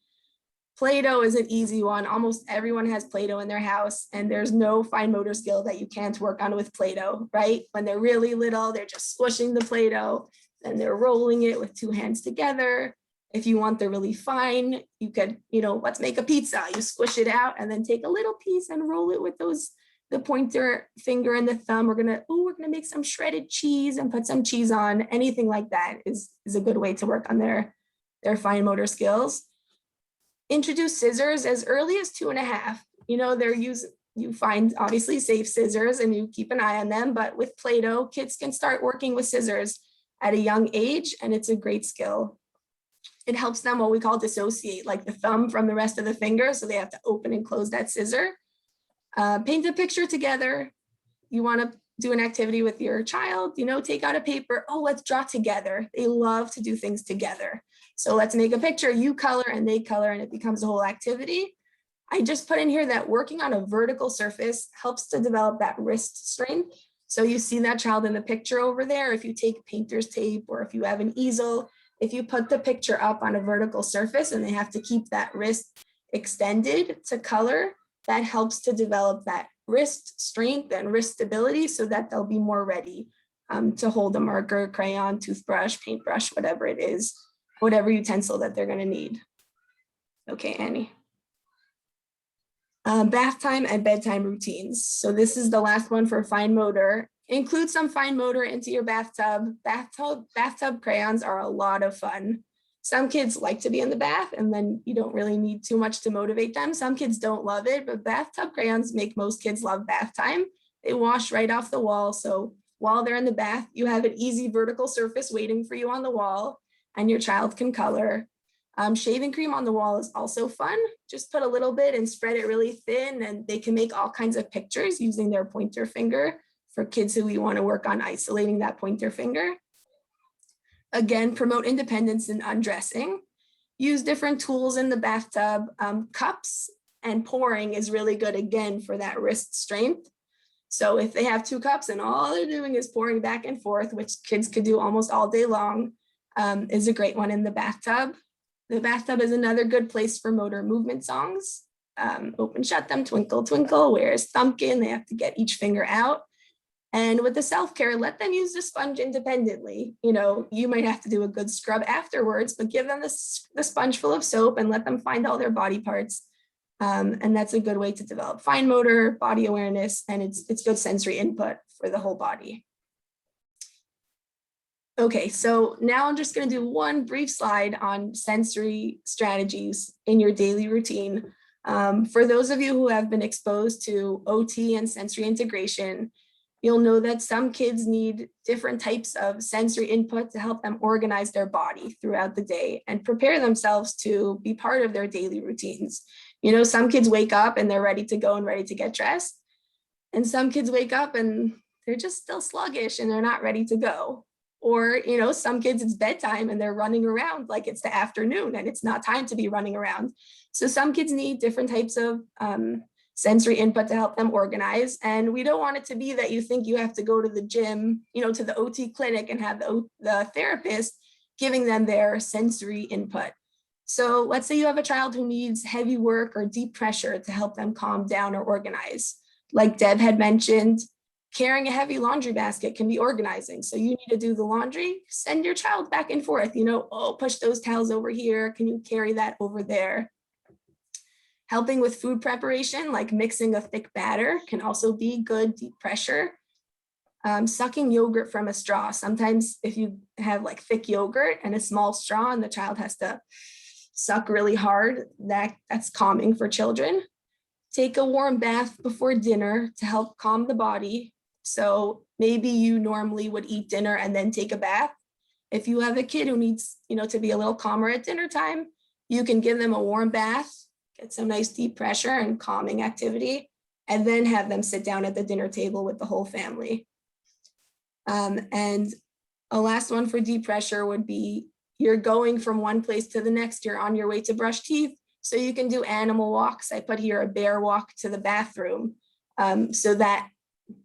Play-Doh is an easy one. Almost everyone has Play-Doh in their house, and there's no fine motor skill that you can't work on with Play-Doh, right? When they're really little, they're just squishing the Play-Doh, then they're rolling it with two hands together. If you want the really fine, you could, let's make a pizza. You squish it out and then take a little piece and roll it with the pointer finger and the thumb. We're gonna make some shredded cheese and put some cheese on. Anything like that is a good way to work on their fine motor skills. Introduce scissors as early as 2.5. You find obviously safe scissors and you keep an eye on them, but with Play-Doh, kids can start working with scissors at a young age, and it's a great skill. It helps them what we call dissociate, like the thumb from the rest of the finger, so they have to open and close that scissor. Paint a picture together. You want to do an activity with your child, take out a paper. Oh, let's draw together. They love to do things together. So let's make a picture. You color and they color, and it becomes a whole activity. I just put in here that working on a vertical surface helps to develop that wrist strength. So you see that child in the picture over there. If you take painter's tape, or if you have an easel, if you put the picture up on a vertical surface and they have to keep that wrist extended to color, that helps to develop that wrist strength and wrist stability, so that they'll be more ready to hold a marker, crayon, toothbrush, paintbrush, whatever it is, whatever utensil that they're going to need. Okay, Annie. Bath time and bedtime routines. So this is the last one for fine motor. Include some fine motor into your bathtub. Bathtub crayons are a lot of fun. Some kids like to be in the bath, and then you don't really need too much to motivate them. Some kids don't love it, but bathtub crayons make most kids love bath time. They wash right off the wall. So while they're in the bath, you have an easy vertical surface waiting for you on the wall, and your child can color. Shaving cream on the wall is also fun. Just put a little bit and spread it really thin, and they can make all kinds of pictures using their pointer finger for kids who we want to work on isolating that pointer finger. Again, promote independence in undressing. Use different tools in the bathtub. Cups and pouring is really good, again, for that wrist strength. So if they have 2 cups and all they're doing is pouring back and forth, which kids could do almost all day long, is a great one in the bathtub. The bathtub is another good place for motor movement songs. Open, shut them, twinkle, twinkle, where's Thumpkin? They have to get each finger out. And with the self-care, let them use the sponge independently. You know, you might have to do a good scrub afterwards, but give them the sponge full of soap and let them find all their body parts. And that's a good way to develop fine motor, body awareness, and it's good sensory input for the whole body. Okay, so now I'm just going to do one brief slide on sensory strategies in your daily routine. For those of you who have been exposed to OT and sensory integration, you'll know that some kids need different types of sensory input to help them organize their body throughout the day and prepare themselves to be part of their daily routines. You know, some kids wake up and they're ready to go and ready to get dressed. And some kids wake up and they're just still sluggish and they're not ready to go. Or, you know, some kids it's bedtime and they're running around like it's the afternoon and it's not time to be running around. So some kids need different types of sensory input to help them organize. And we don't want it to be that you think you have to go to the gym, you know, to the OT clinic and have the therapist giving them their sensory input. So let's say you have a child who needs heavy work or deep pressure to help them calm down or organize. Like Deb had mentioned, carrying a heavy laundry basket can be organizing. So you need to do the laundry, send your child back and forth, you know, oh, push those towels over here. Can you carry that over there? Helping with food preparation, like mixing a thick batter, can also be good deep pressure. Sucking yogurt from a straw. Sometimes if you have like thick yogurt and a small straw and the child has to suck really hard, that's calming for children. Take a warm bath before dinner to help calm the body. So maybe you normally would eat dinner and then take a bath. If you have a kid who needs, you know, to be a little calmer at dinner time, you can give them a warm bath, get some nice deep pressure and calming activity, and then have them sit down at the dinner table with the whole family. And a last one for deep pressure would be you're going from one place to the next, you're on your way to brush teeth. So you can do animal walks. I put here a bear walk to the bathroom. So that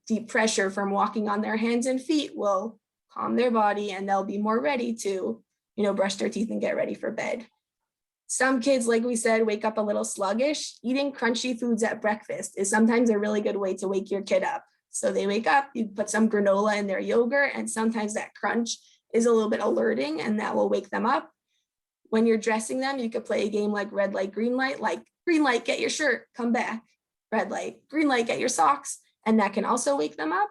deep pressure from walking on their hands and feet will calm their body and they'll be more ready to, you know, brush their teeth and get ready for bed. Some kids, like we said, wake up a little sluggish. Eating crunchy foods at breakfast is sometimes a really good way to wake your kid up. So they wake up, you put some granola in their yogurt, and sometimes that crunch is a little bit alerting and that will wake them up. When you're dressing them, you could play a game like red light, green light, like green light, get your shirt, come back. Red light, green light, get your socks. And that can also wake them up.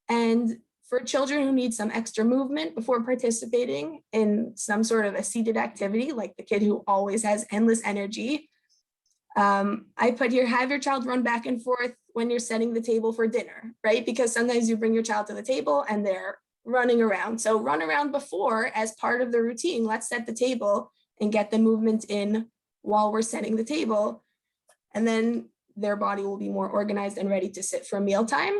And for children who need some extra movement before participating in some sort of a seated activity, like the kid who always has endless energy, I put here, have your child run back and forth when you're setting the table for dinner, right? Because sometimes you bring your child to the table and they're running around. So run around before as part of the routine. Let's set the table and get the movement in while we're setting the table. And then their body will be more organized and ready to sit for mealtime.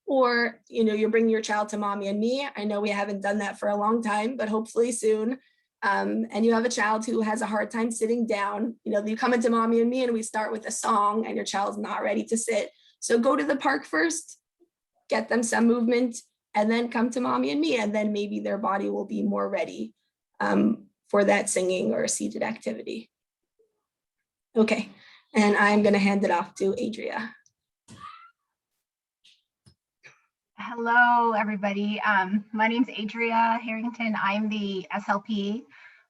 Or, you know, you're bringing your child to Mommy and Me. I know we haven't done that for a long time, but hopefully soon. And you have a child who has a hard time sitting down. You know, you come into Mommy and Me and we start with a song and your child's not ready to sit. So go to the park first, get them some movement, and then come to Mommy and Me, and then maybe their body will be more ready for that singing or seated activity. Okay, and I'm gonna hand it off to Adria. Hello, everybody. My name's Adria Harrington. I'm the SLP,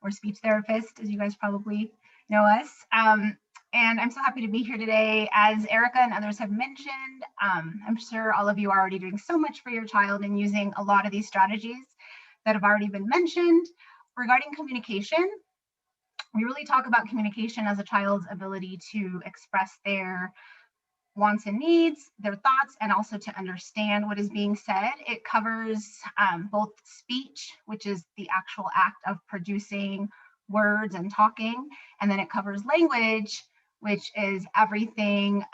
or speech therapist, as you guys probably know us. And I'm so happy to be here today. As Erika and others have mentioned, I'm sure all of you are already doing so much for your child and using a lot of these strategies that have already been mentioned. Regarding communication, we really talk about communication as a child's ability to express their wants and needs, their thoughts, and also to understand what is being said. It covers both speech, which is the actual act of producing words and talking. And then it covers language, which is everything,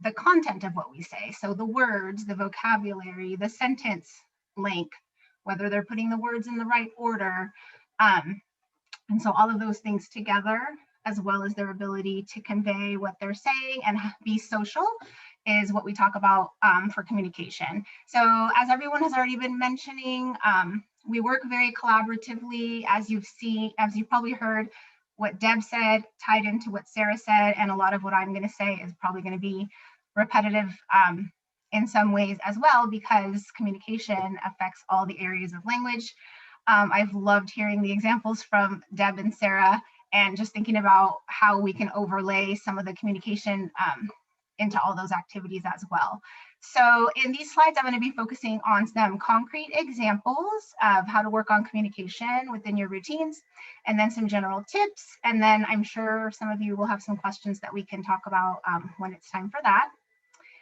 the content of what we say. So the words, the vocabulary, the sentence length, whether they're putting the words in the right order. And so all of those things together, as well as their ability to convey what they're saying and be social, is what we talk about for communication. So as everyone has already been mentioning, we work very collaboratively. As you've probably heard what Deb said tied into what Sarah said, and a lot of what I'm going to say is probably going to be repetitive in some ways as well, because communication affects all the areas of language. I've loved hearing the examples from Deb and Sarah, and just thinking about how we can overlay some of the communication into all those activities as well. So in these slides, I'm going to be focusing on some concrete examples of how to work on communication within your routines, and then some general tips. And then I'm sure some of you will have some questions that we can talk about when it's time for that.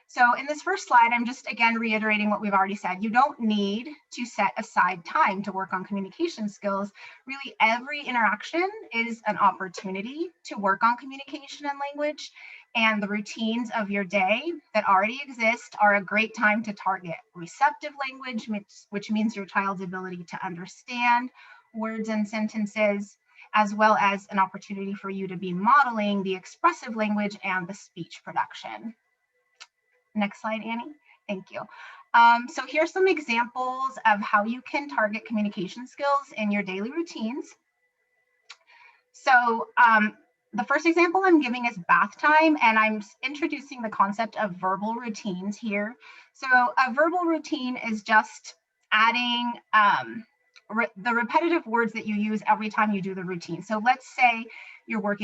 So in this first slide, I'm just again reiterating what we've already said. You don't need to set aside time to work on communication skills. Really, every interaction is an opportunity to work on communication and language, and the routines of your day that already exist are a great time to target receptive language, which means your child's ability to understand words and sentences, as well as an opportunity for you to be modeling the expressive language and the speech production. Next slide, Annie. Thank you. So here's some examples of how you can target communication skills in your daily routines. So the first example I'm giving is bath time, and I'm introducing the concept of verbal routines here. So a verbal routine is just adding the repetitive words that you use every time you do the routine. So let's say you're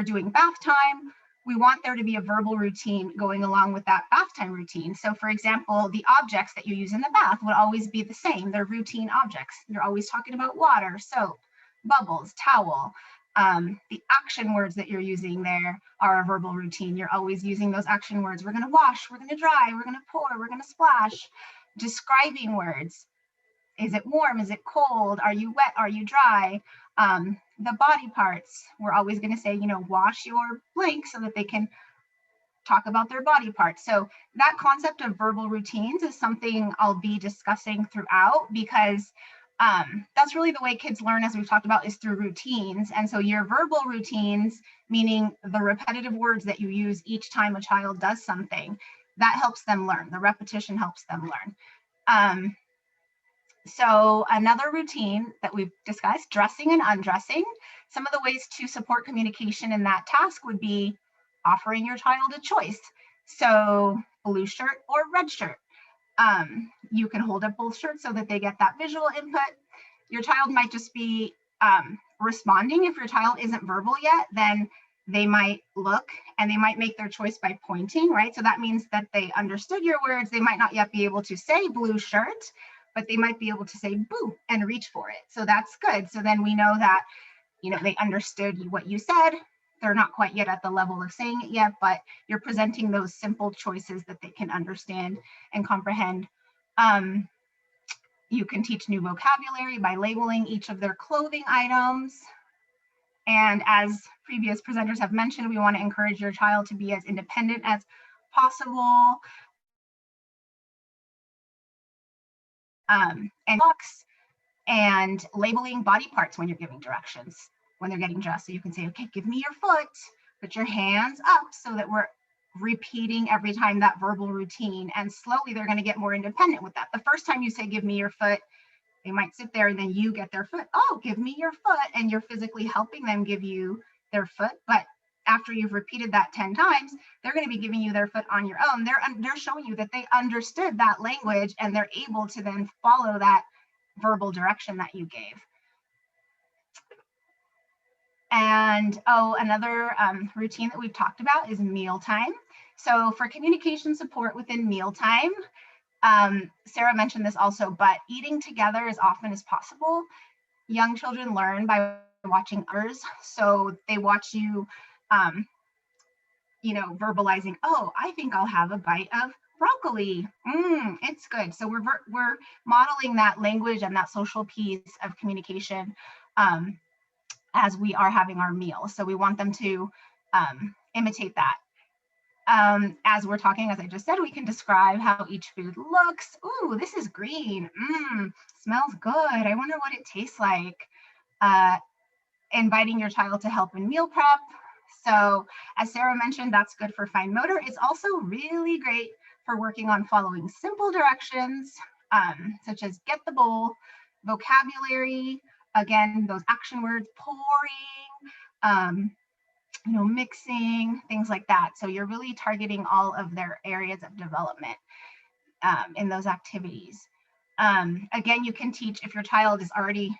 doing bath time. We want there to be a verbal routine going along with that bath time routine. So for example, the objects that you use in the bath would always be the same. They're routine objects. You're always talking about water, soap, bubbles, towel. The action words that you're using there are a verbal routine. You're always using those action words. We're going to wash, we're going to dry, we're going to pour, we're going to splash. Describing words. Is it warm? Is it cold? Are you wet? Are you dry? The body parts, we're always going to say, wash your blank so that they can talk about their body parts. So that concept of verbal routines is something I'll be discussing throughout, because that's really the way kids learn, as we've talked about, is through routines. And so your verbal routines, meaning the repetitive words that you use each time a child does something, that helps them learn. The repetition helps them learn. So another routine that we've discussed, dressing and undressing. Some of the ways to support communication in that task would be offering your child a choice. So blue shirt or red shirt. You can hold up both shirts so that they get that visual input. Your child might just be responding. If your child isn't verbal yet, then they might look and they might make their choice by pointing, right? So that means that they understood your words. They might not yet be able to say blue shirt, but they might be able to say boo and reach for it. So that's good. So then we know that, they understood what you said. They're not quite yet at the level of saying it yet, but you're presenting those simple choices that they can understand and comprehend. You can teach new vocabulary by labeling each of their clothing items. And as previous presenters have mentioned, we want to encourage your child to be as independent as possible. And labeling body parts when you're giving directions, when they're getting dressed. So you can say, okay, give me your foot, put your hands up, so that we're repeating every time that verbal routine, and slowly they're going to get more independent with that. The first time you say, give me your foot, they might sit there and then you get their foot. Oh, give me your foot. And you're physically helping them give you their foot. But after you've repeated that 10 times, they're going to be giving you their foot on your own. They're showing you that they understood that language, and they're able to then follow that verbal direction that you gave. And another routine that we've talked about is mealtime. So for communication support within mealtime, Sarah mentioned this also, but eating together as often as possible. Young children learn by watching others. So they watch you, verbalizing, oh, I think I'll have a bite of broccoli. It's good. So we're modeling that language and that social piece of communication as we are having our meal. So we want them to imitate that. As we're talking, as I just said, we can describe how each food looks. Ooh, this is green. Smells good. I wonder what it tastes like. Inviting your child to help in meal prep. So as Sarah mentioned, that's good for fine motor. It's also really great for working on following simple directions, such as get the bowl, vocabulary, again, those action words, pouring, mixing, things like that. So you're really targeting all of their areas of development in those activities. Again, you can teach if your child is already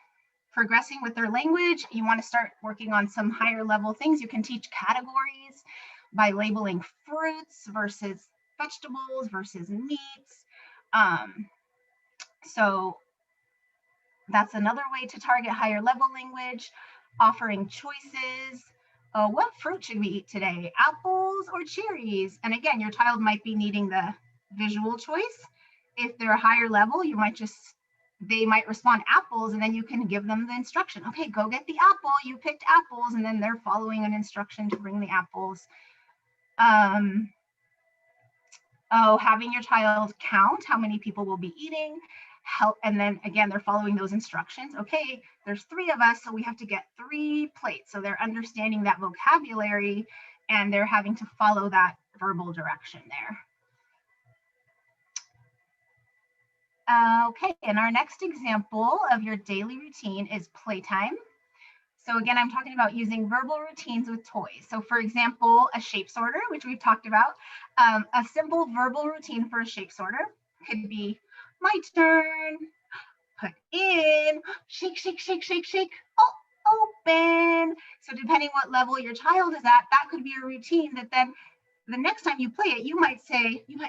progressing with their language, you want to start working on some higher level things. You can teach categories by labeling fruits versus vegetables versus meats. So that's another way to target higher level language, offering choices. What fruit should we eat today? Apples or cherries? And again, your child might be needing the visual choice. If they're higher level, they might respond apples, and then you can give them the instruction. Okay, go get the apple. You picked apples, and then they're following an instruction to bring the apples. Having your child count how many people will be eating. And then again, they're following those instructions. Okay, there's 3 of us, so we have to get 3 plates. So they're understanding that vocabulary, and they're having to follow that verbal direction there. Okay, and our next example of your daily routine is playtime. So again, I'm talking about using verbal routines with toys. So for example, a shape sorter, which we've talked about, a simple verbal routine for a shape sorter could be my turn, put in, shake, shake, shake, shake, shake, oh, open. So depending what level your child is at, that could be a routine that then the next time you play it, you might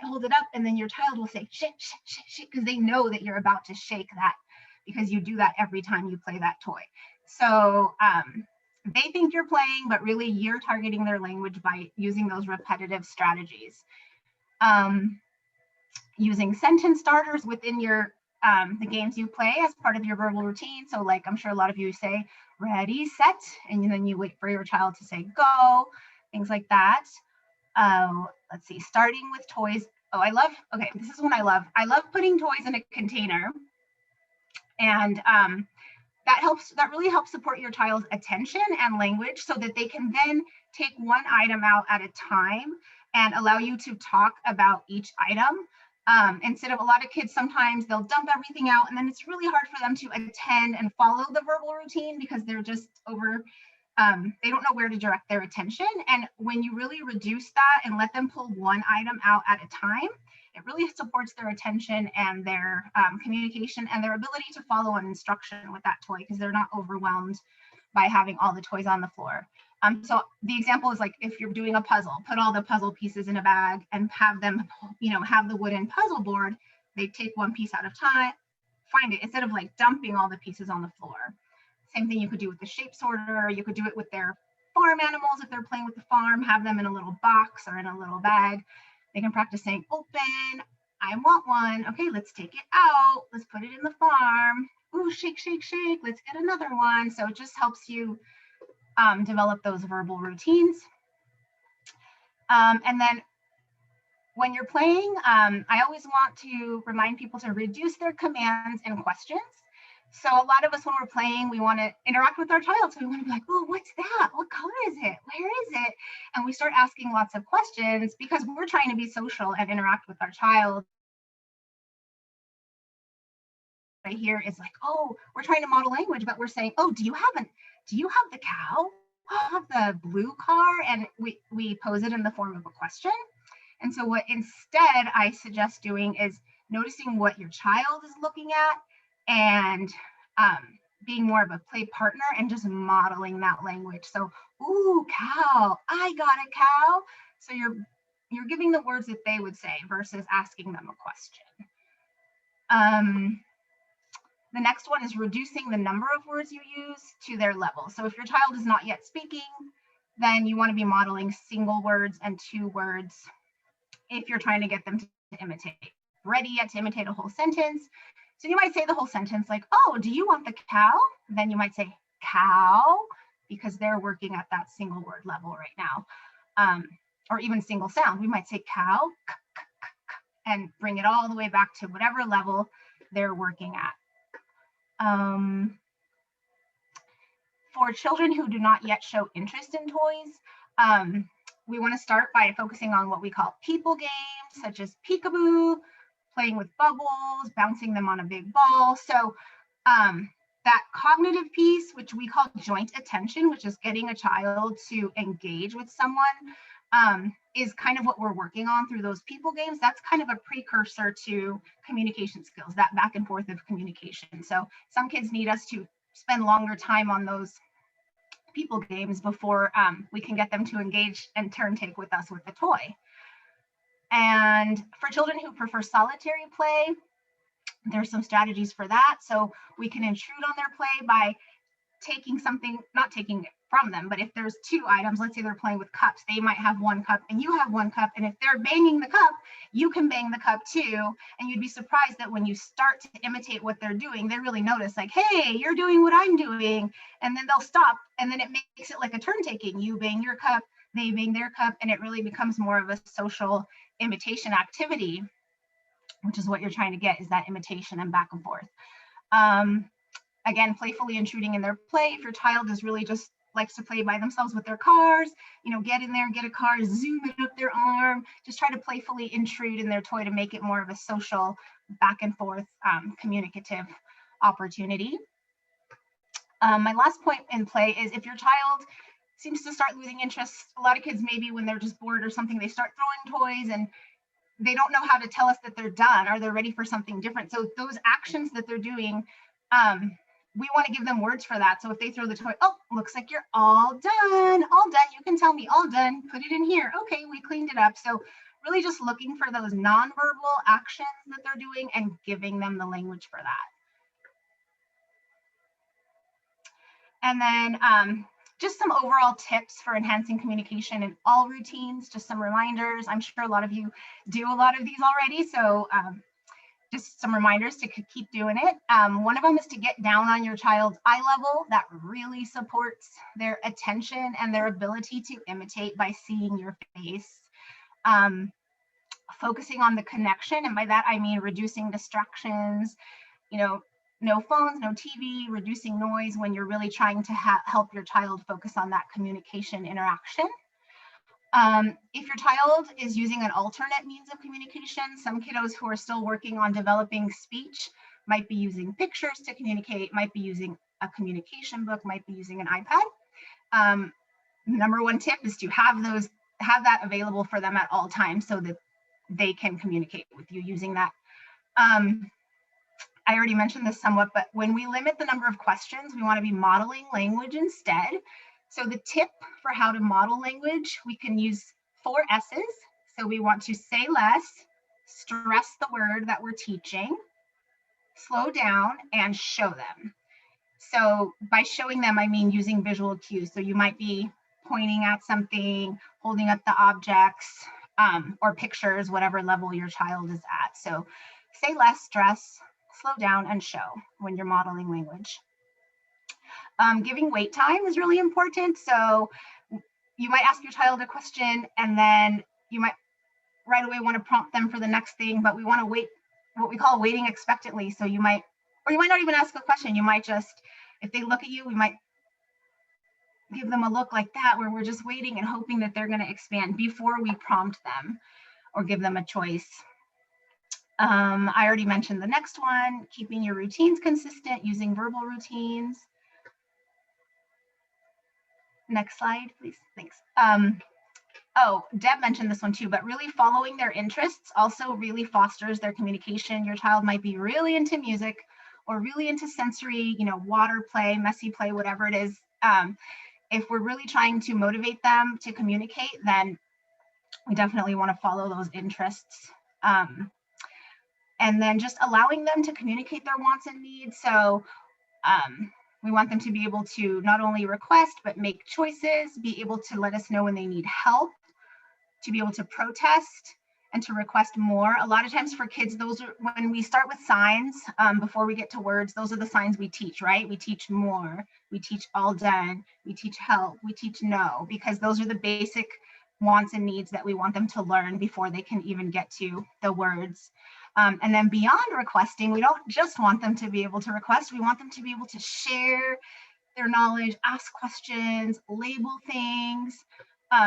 hold it up, and then your child will say, shake, shake, shake, shake, because they know that you're about to shake that, because you do that every time you play that toy. So they think you're playing, but really you're targeting their language by using those repetitive strategies. Using sentence starters within your the games you play as part of your verbal routine. So like I'm sure a lot of you say, ready, set, and then you wait for your child to say go, things like that. Let's see, starting with toys. Okay, this is one I love. I love putting toys in a container. And that really helps support your child's attention and language so that they can then take one item out at a time and allow you to talk about each item. Instead of a lot of kids, sometimes they'll dump everything out, and then it's really hard for them to attend and follow the verbal routine because they're just they don't know where to direct their attention. And when you really reduce that and let them pull one item out at a time, it really supports their attention and their communication and their ability to follow an instruction with that toy, because they're not overwhelmed by having all the toys on the floor. So the example is like if you're doing a puzzle, put all the puzzle pieces in a bag and have them, have the wooden puzzle board. They take one piece at a time, find it, instead of like dumping all the pieces on the floor. Same thing you could do with the shape sorter. You could do it with their farm animals. If they're playing with the farm, have them in a little box or in a little bag. They can practice saying, open, I want one. Okay, let's take it out. Let's put it in the farm. Ooh, shake, shake, shake. Let's get another one. So it just helps you develop those verbal routines. And then when you're playing, I always want to remind people to reduce their commands and questions. So a lot of us, when we're playing, we want to interact with our child. So we want to be like, oh, what's that? What color is it? Where is it? And we start asking lots of questions because we're trying to be social and interact with our child. Right here is like, oh, we're trying to model language, but we're saying, oh, do you have the cow? Oh, have the blue car? And we pose it in the form of a question. And so what instead I suggest doing is noticing what your child is looking at and being more of a play partner and just modeling that language. So, ooh, cow, I got a cow. So you're giving the words that they would say versus asking them a question. The next one is reducing the number of words you use to their level. So if your child is not yet speaking, then you want to be modeling single words and 2 words if you're trying to get them to imitate. Ready yet to imitate a whole sentence. So you might say the whole sentence like, oh, do you want the cow? Then you might say cow. because they're working at that single word level right now. Or even single sound. We might say cow, and bring it all the way back to whatever level they're working at. For children who do not yet show interest in toys, we want to start by focusing on what we call people games, such as peekaboo, playing with bubbles, bouncing them on a big ball. So that cognitive piece, which we call joint attention, which is getting a child to engage with someone, is kind of what we're working on through those people games. That's kind of a precursor to communication skills, that back and forth of communication. So some kids need us to spend longer time on those people games before we can get them to engage and turn take with us with the toy. And for children who prefer solitary play, there's some strategies for that. So we can intrude on their play by taking something, not taking it from them, but if there's two items, let's say they're playing with cups, they might have one cup and you have one cup. And if they're banging the cup, you can bang the cup too. And you'd be surprised that when you start to imitate what they're doing, they really notice like, hey, you're doing what I'm doing. And then they'll stop. And then it makes it like a turn taking. You bang your cup, they bang their cup, and it really becomes more of a social imitation activity, which is what you're trying to get, is that imitation and back and forth. Again, playfully intruding in their play. If your child is really just likes to play by themselves with their cars, get in there, get a car, zoom it up their arm, just try to playfully intrude in their toy to make it more of a social back and forth communicative opportunity. My last point in play is if your child seems to start losing interest, a lot of kids maybe when they're just bored or something, they start throwing toys and they don't know how to tell us that they're done or they're ready for something different. So those actions that they're doing, we want to give them words for that. So if they throw the toy, oh, looks like you're all done, you can tell me all done, put it in here. Okay, we cleaned it up. So really just looking for those nonverbal actions that they're doing and giving them the language for that. And then just some overall tips for enhancing communication in all routines, just some reminders. I'm sure a lot of you do a lot of these already. So just some reminders to keep doing it. One of them is to get down on your child's eye level. That really supports their attention and their ability to imitate by seeing your face. Focusing on the connection, and by that I mean reducing distractions, no phones, no TV, reducing noise when you're really trying to help your child focus on that communication interaction. If your child is using an alternate means of communication, some kiddos who are still working on developing speech might be using pictures to communicate, might be using a communication book, might be using an iPad. Number one tip is to have that available for them at all times so that they can communicate with you using that. I already mentioned this somewhat, but when we limit the number of questions, we want to be modeling language instead. So the tip for how to model language, we can use 4 S's. So we want to say less, stress the word that we're teaching, slow down, and show them. So by showing them, I mean using visual cues. So you might be pointing at something, holding up the objects, or pictures, whatever level your child is at. So say less, stress, slow down, and show when you're modeling language. Giving wait time is really important. So you might ask your child a question and then you might right away want to prompt them for the next thing, but we want to wait, what we call waiting expectantly. So you might not even ask a question. You might just, if they look at you, we might give them a look like that where we're just waiting and hoping that they're going to expand before we prompt them or give them a choice. I already mentioned the next one, keeping your routines consistent, using verbal routines. Next slide, please. Thanks. Deb mentioned this one too, but really following their interests also really fosters their communication. Your child might be really into music or really into sensory, water play, messy play, whatever it is. If we're really trying to motivate them to communicate, then we definitely want to follow those interests. And then just allowing them to communicate their wants and needs. So we want them to be able to not only request, but make choices, be able to let us know when they need help, to be able to protest, and to request more. A lot of times for kids, those are when we start with signs, before we get to words, those are the signs we teach, right? We teach more, we teach all done, we teach help, we teach no, because those are the basic wants and needs that we want them to learn before they can even get to the words. And then beyond requesting, we don't just want them to be able to request, we want them to be able to share their knowledge, ask questions, label things,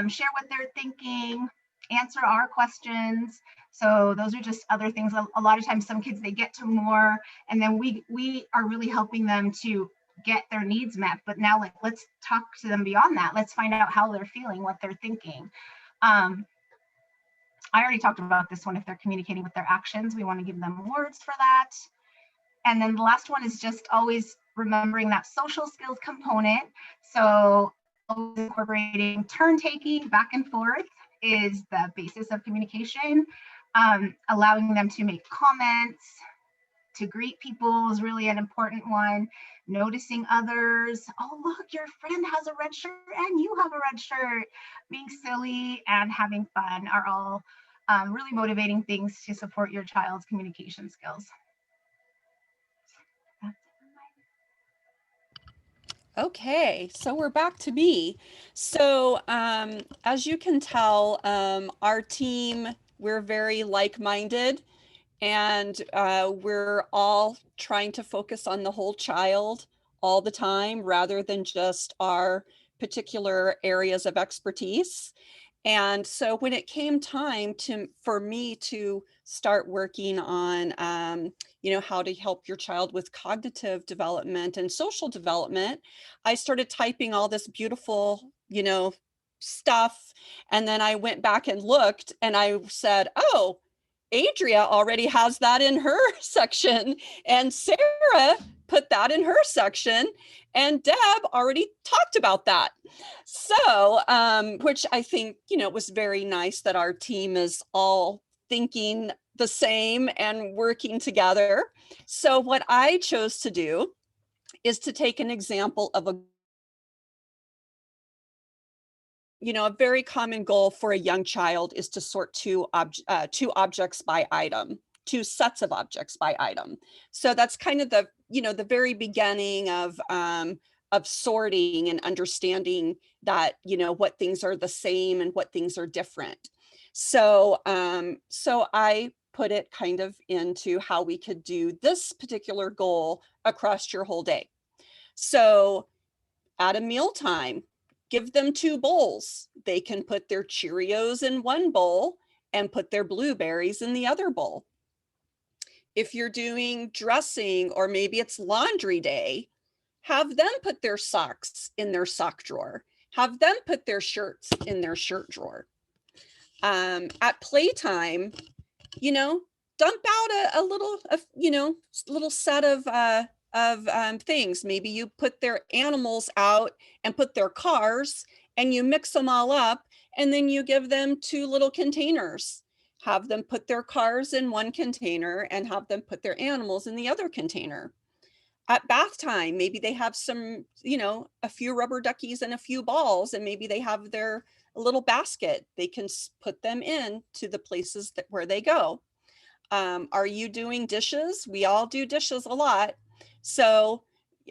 share what they're thinking, answer our questions. So those are just other things. A lot of times some kids, they get to more, and then we are really helping them to get their needs met. But now let's talk to them beyond that. Let's find out how they're feeling, what they're thinking. I already talked about this one. If they're communicating with their actions, we want to give them words for that. And then the last one is just always remembering that social skills component. So incorporating turn taking back and forth is the basis of communication. Allowing them to make comments, to greet people is really an important one. Noticing others. Oh, look, your friend has a red shirt and you have a red shirt. Being silly and having fun are all really motivating things to support your child's communication skills. Okay, so we're back to me. So as you can tell, our team, we're very like-minded, and we're all trying to focus on the whole child all the time rather than just our particular areas of expertise. And so when it came time for me to start working on, how to help your child with cognitive development and social development, I started typing all this beautiful, stuff. And then I went back and looked and I said, oh, Adria already has that in her section, and Sarah put that in her section, and Deb already talked about that. So, which I think, was very nice that our team is all thinking the same and working together. So what I chose to do is to take an example of a very common goal for a young child is to sort two objects by item, two sets of objects by item. So that's kind of the very beginning of sorting and understanding that, what things are the same and what things are different. So, so I put it kind of into how we could do this particular goal across your whole day. So at a mealtime, give them two bowls. They can put their Cheerios in one bowl and put their blueberries in the other bowl. If you're doing dressing, or maybe it's laundry day, have them put their socks in their sock drawer. Have them put their shirts in their shirt drawer. At playtime, dump out a little set of things. Maybe you put their animals out and put their cars, and you mix them all up, and then you give them two little containers. Have them put their cars in one container and have them put their animals in the other container. At bath time, maybe they have some, a few rubber duckies and a few balls, and maybe they have their little basket. They can put them in to the places where they go. Are you doing dishes? We all do dishes a lot. So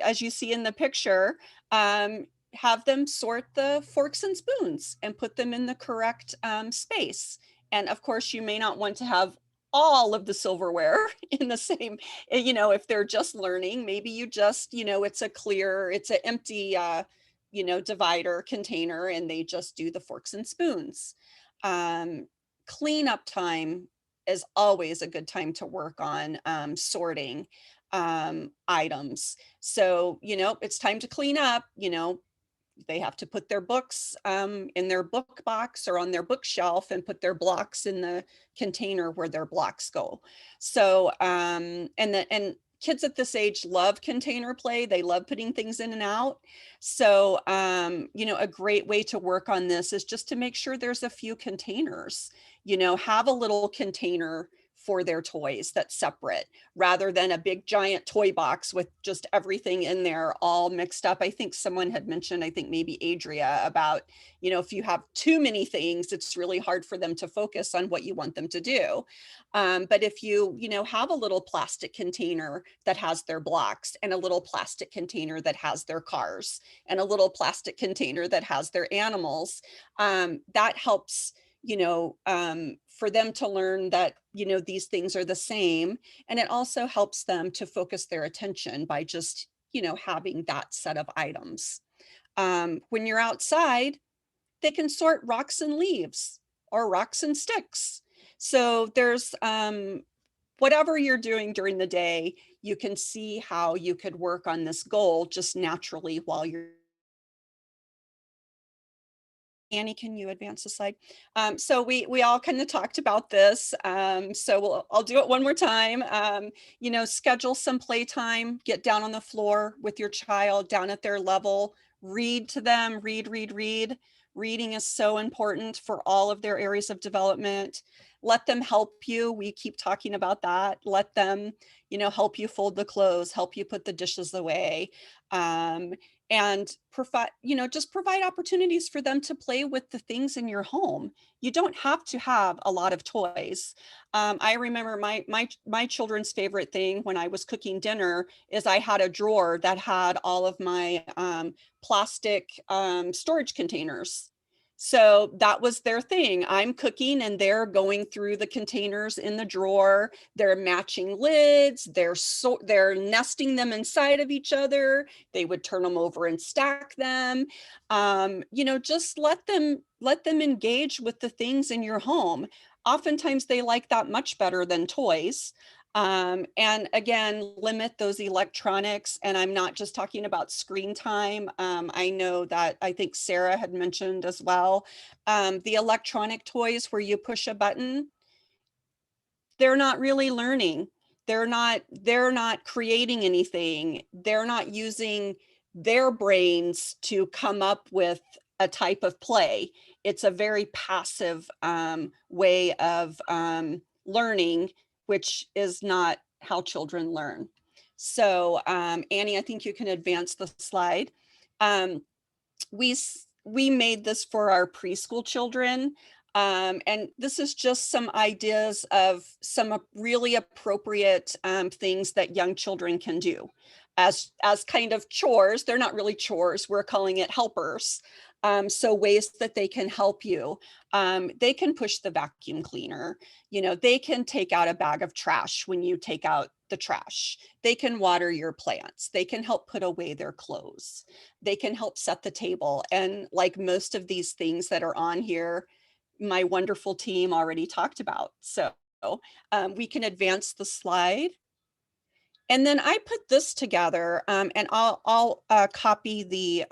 as you see in the picture, have them sort the forks and spoons and put them in the correct space. And of course, you may not want to have all of the silverware in the same, if they're just learning, maybe you just, it's an empty, divider container, and they just do the forks and spoons. Cleanup time is always a good time to work on sorting items. So, it's time to clean up, they have to put their books in their book box or on their bookshelf, and put their blocks in the container where their blocks go. So, and kids at this age love container play. They love putting things in and out. So, a great way to work on this is just to make sure there's a few containers, have a little container for their toys that's separate, rather than a big giant toy box with just everything in there all mixed up. I think someone had mentioned, I think maybe Adria, about, you know, if you have too many things, it's really hard for them to focus on what you want them to do. But if you know, have a little plastic container that has their blocks, and a little plastic container that has their cars, and a little plastic container that has their animals, that helps, you know, for them to learn that, you know, these things are the same. And it also helps them to focus their attention by just, you know, having that set of items. When you're outside, they can sort rocks and leaves, or rocks and sticks. So there's whatever you're doing during the day, you can see how you could work on this goal just naturally while you're. Annie, can you advance the slide? So we all kind of talked about this. So I'll do it one more time. You know, schedule some playtime, get down on the floor with your child down at their level, read to them, read. Reading is so important for all of their areas of development. Let them help you. We keep talking about that. Let them, you know, help you fold the clothes, help you put the dishes away. And provide, you know, just provide opportunities for them to play with the things in your home. You don't have to have a lot of toys. I remember my children's favorite thing when I was cooking dinner is I had a drawer that had all of my plastic storage containers. So that was their thing. I'm cooking and they're going through the containers in the drawer. They're matching lids. They're nesting them inside of each other. They would turn them over and stack them. You know, just let them engage with the things in your home. Oftentimes they like that much better than toys. And again, limit those electronics. And I'm not just talking about screen time. I know that I think Sarah had mentioned as well, the electronic toys where you push a button, they're not really learning. They're not creating anything. They're not using their brains to come up with a type of play. It's a very passive way of learning, which is not how children learn. So Annie, I think you can advance the slide. We made this for our preschool children. And this is just some ideas of some really appropriate things that young children can do as kind of chores. They're not really chores, we're calling it helpers. So ways that they can help you. They can push the vacuum cleaner. You know, they can take out a bag of trash when you take out the trash. They can water your plants. They can help put away their clothes. They can help set the table. And like most of these things that are on here, my wonderful team already talked about. So we can advance the slide. And then I put this together and I'll copy the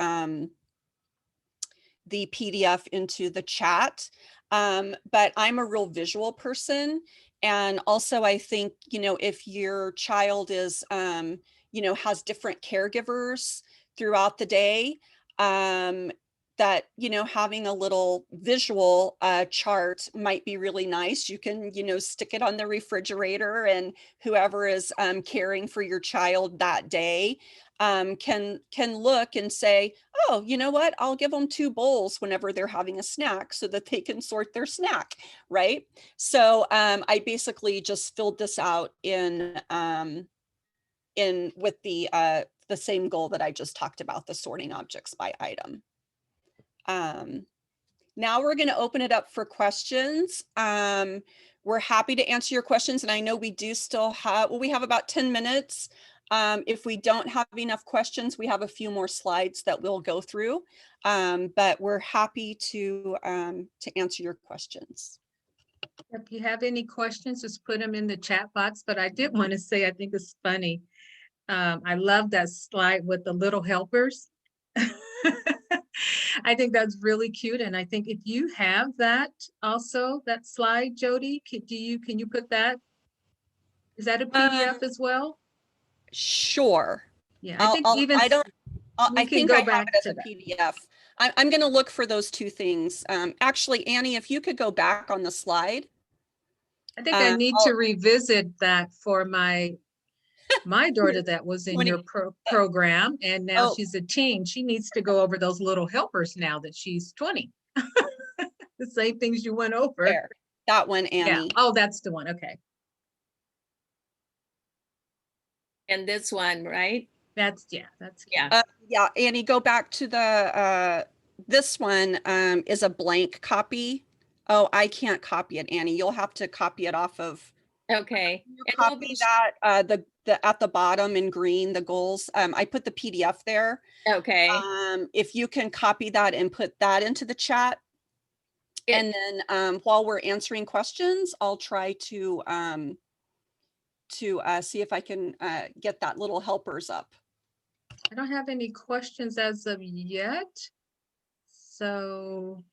PDF into the chat. But I'm a real visual person. And also I think, you know, if your child is, you know, has different caregivers throughout the day, that, you know, having a little visual chart might be really nice. You can, you know, stick it on the refrigerator, and whoever is caring for your child that day can look and say, oh, you know what, I'll give them 2 bowls whenever they're having a snack so that they can sort their snack, right? So I basically just filled this out in with the same goal that I just talked about, the sorting objects by item. Now we're going to open it up for questions. We're happy to answer your questions, and I know we do still have, well, we have about 10 minutes. If we don't have enough questions, we have a few more slides that we'll go through, but we're happy to answer your questions. If you have any questions, just put them in the chat box. But I did want to say, I think it's funny. I love that slide with the little helpers. I think that's really cute. And I think if you have that also, that slide, Jodie, can you put that? Is that a PDF as well? Sure. Yeah, I think even I think I have it as a that. PDF. I'm going to look for those 2 things. Actually, Annie, if you could go back on the slide. I think I need I'll- to revisit that for my daughter that was in your program, and now Oh. she's a teen. She needs to go over those little helpers now that she's 20. The same things you went over. There, that one, Yeah. Annie. Oh, that's the one. Okay. And this one, right? That's Yeah. Yeah, Annie, go back to the, this one is a blank copy. Oh, I can't copy it, Annie. You'll have to copy it off of. Okay. You And we'll copy be- that, the at the bottom in green, the goals. I put the PDF there. Okay. If you can copy that and put that into the chat. And then while we're answering questions, I'll try to see if I can get that little helpers up. I don't have any questions as of yet. So,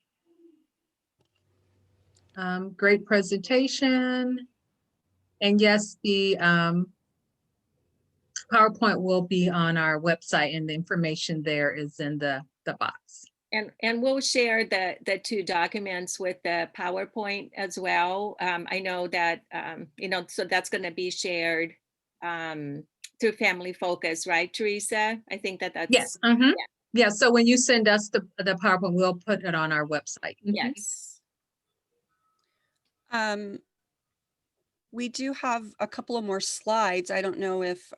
great presentation. And yes, the PowerPoint will be on our website, and the information there is in the box. And we'll share the two documents with the PowerPoint as well. I know that, so that's going to be shared through Family Focus, right, Teresa? I think that's. Yes. Mm-hmm. Yeah. So when you send us the PowerPoint, we'll put it on our website. Mm-hmm. Yes. We do have a couple of more slides. I don't know if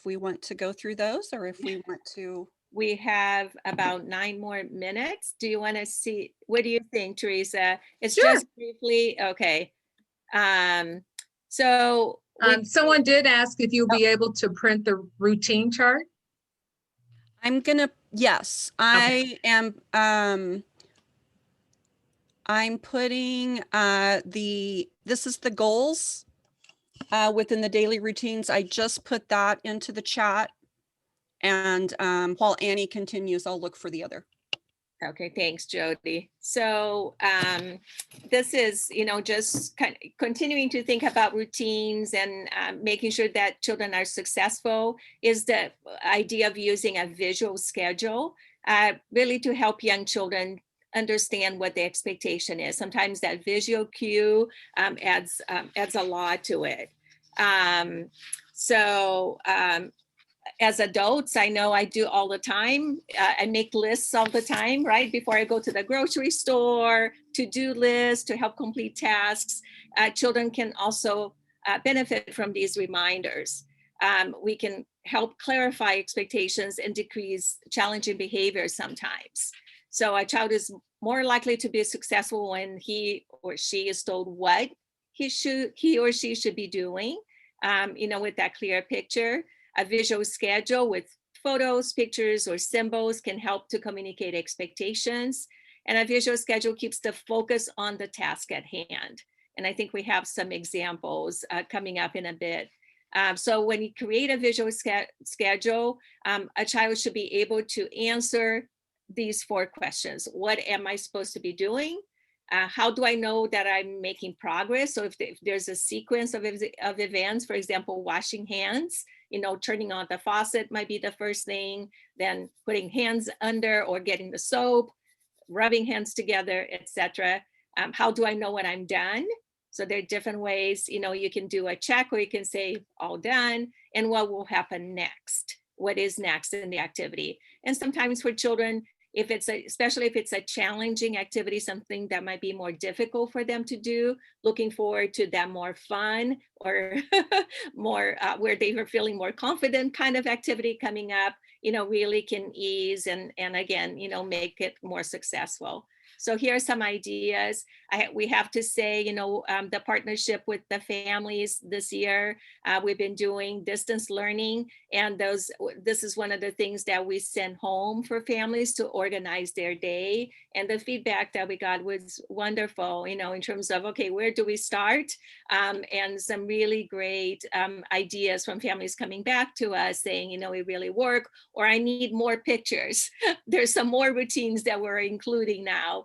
we want to go through those or if we want to. We have about 9 more minutes. Do you want to see, what do you think, Teresa? It's Sure. just briefly, okay. So someone did ask if you'll be able to print the routine chart. Yes, Okay. I am. I'm putting this is the goals within the daily routines. I just put that into the chat. And while Annie continues, I'll look for the other. Okay, thanks, Jodie. So this is, just kind of continuing to think about routines and making sure that children are successful is the idea of using a visual schedule, really to help young children understand what the expectation is. Sometimes that visual cue adds a lot to it. As adults, I know I do all the time. I make lists all the time, right? Before I go to the grocery store, to-do lists to help complete tasks. Children can also benefit from these reminders. We can help clarify expectations and decrease challenging behaviors sometimes. So a child is more likely to be successful when he or she is told what he or she should be doing, with that clear picture. A visual schedule with photos, pictures, or symbols can help to communicate expectations. And a visual schedule keeps the focus on the task at hand. And I think we have some examples coming up in a bit. So when you create a visual schedule, a child should be able to answer these 4 questions. What am I supposed to be doing? How do I know that I'm making progress? So if there's a sequence of events, for example, washing hands, turning on the faucet might be the first thing, then putting hands under or getting the soap, rubbing hands together, etc. How do I know when I'm done? So there are different ways, you can do a check or you can say all done, and what will happen next? What is next in the activity? And sometimes for children, especially if it's a challenging activity, something that might be more difficult for them to do, looking forward to that more fun or more where they were feeling more confident kind of activity coming up, really can ease and again, make it more successful. So here are some ideas. We have to say, the partnership with the families this year, we've been doing distance learning, and this is one of the things that we send home for families to organize their day. And the feedback that we got was wonderful, in terms of, okay, where do we start? And some really great ideas from families coming back to us saying, it really worked, or I need more pictures. There's some more routines that we're including now.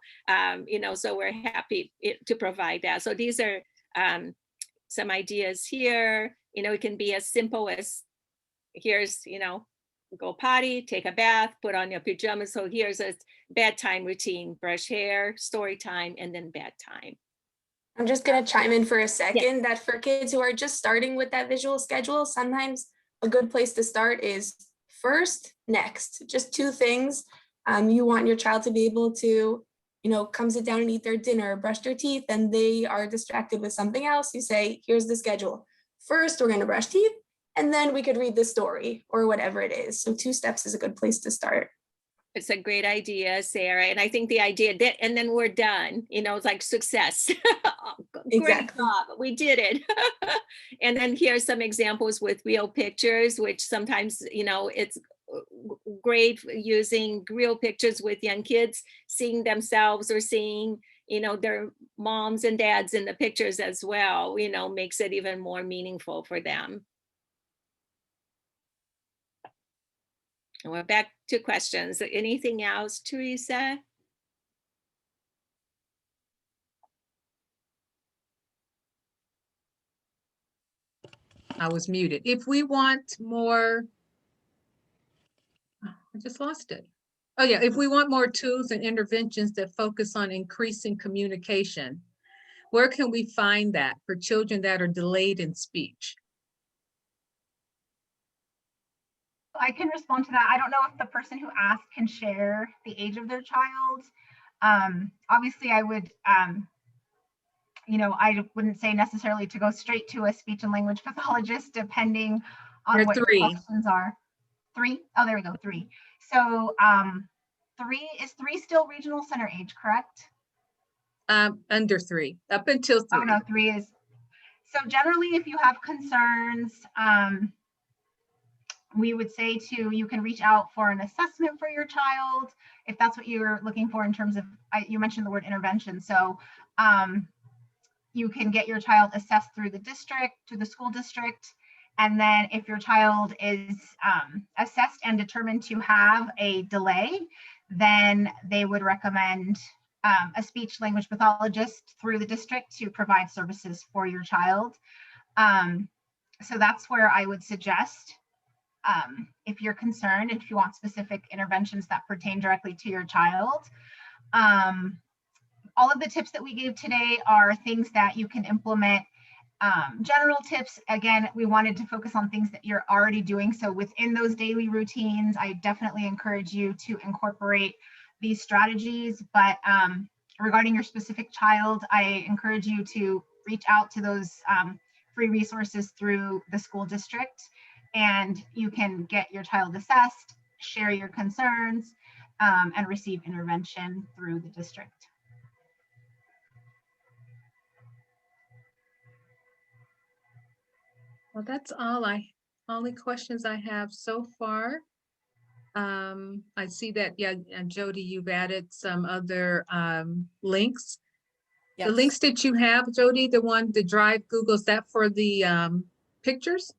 So we're happy to provide that. So these are some ideas here. It can be as simple as here's, go potty, take a bath, put on your pajamas. So here's a bedtime routine: brush hair, story time, and then bedtime. I'm just gonna chime in for a second that for kids who are just starting with that visual schedule, sometimes a good place to start is first, next, just two things. You want your child to be able to, come sit down and eat their dinner, brush their teeth, and they are distracted with something else. You say, here's the schedule. First, we're gonna brush teeth, and then we could read the story or whatever it is. So 2 steps is a good place to start. It's a great idea, Sarah. And I think the idea that, and then we're done, it's like success. Great Exactly. job, we did it. And then here's some examples with real pictures, which sometimes, it's great using real pictures with young kids, seeing themselves or seeing, their moms and dads in the pictures as well, makes it even more meaningful for them. And we're back to questions. Anything else, Teresa? I was muted. If we want more, I just lost it. Oh yeah, if we want more tools and interventions that focus on increasing communication, where can we find that for children that are delayed in speech? I can respond to that. I don't know if the person who asked can share the age of their child. Obviously, I would, I wouldn't say necessarily to go straight to a speech and language pathologist, depending on Or what your 3. questions are. 3? Oh, there we go, 3. So 3, is 3 still regional center age, correct? Under 3, up until 3. Oh no, 3 is. So generally, if you have concerns, we would say you can reach out for an assessment for your child, if that's what you're looking for in terms of, you mentioned the word intervention. So you can get your child assessed through the school district. And then if your child is assessed and determined to have a delay, then they would recommend a speech language pathologist through the district to provide services for your child. So that's where I would suggest, if you're concerned, if you want specific interventions that pertain directly to your child. All of the tips that we gave today are things that you can implement. General tips, again, we wanted to focus on things that you're already doing. So within those daily routines, I definitely encourage you to incorporate these strategies. But regarding your specific child, I encourage you to reach out to those free resources through the school district, and you can get your child assessed, share your concerns, and receive intervention through the district. Well, that's all the questions I have so far. I see that, and Jodie, you've added some other links. Yes. The links that you have, Jodie, the Drive Google, is that for the pictures?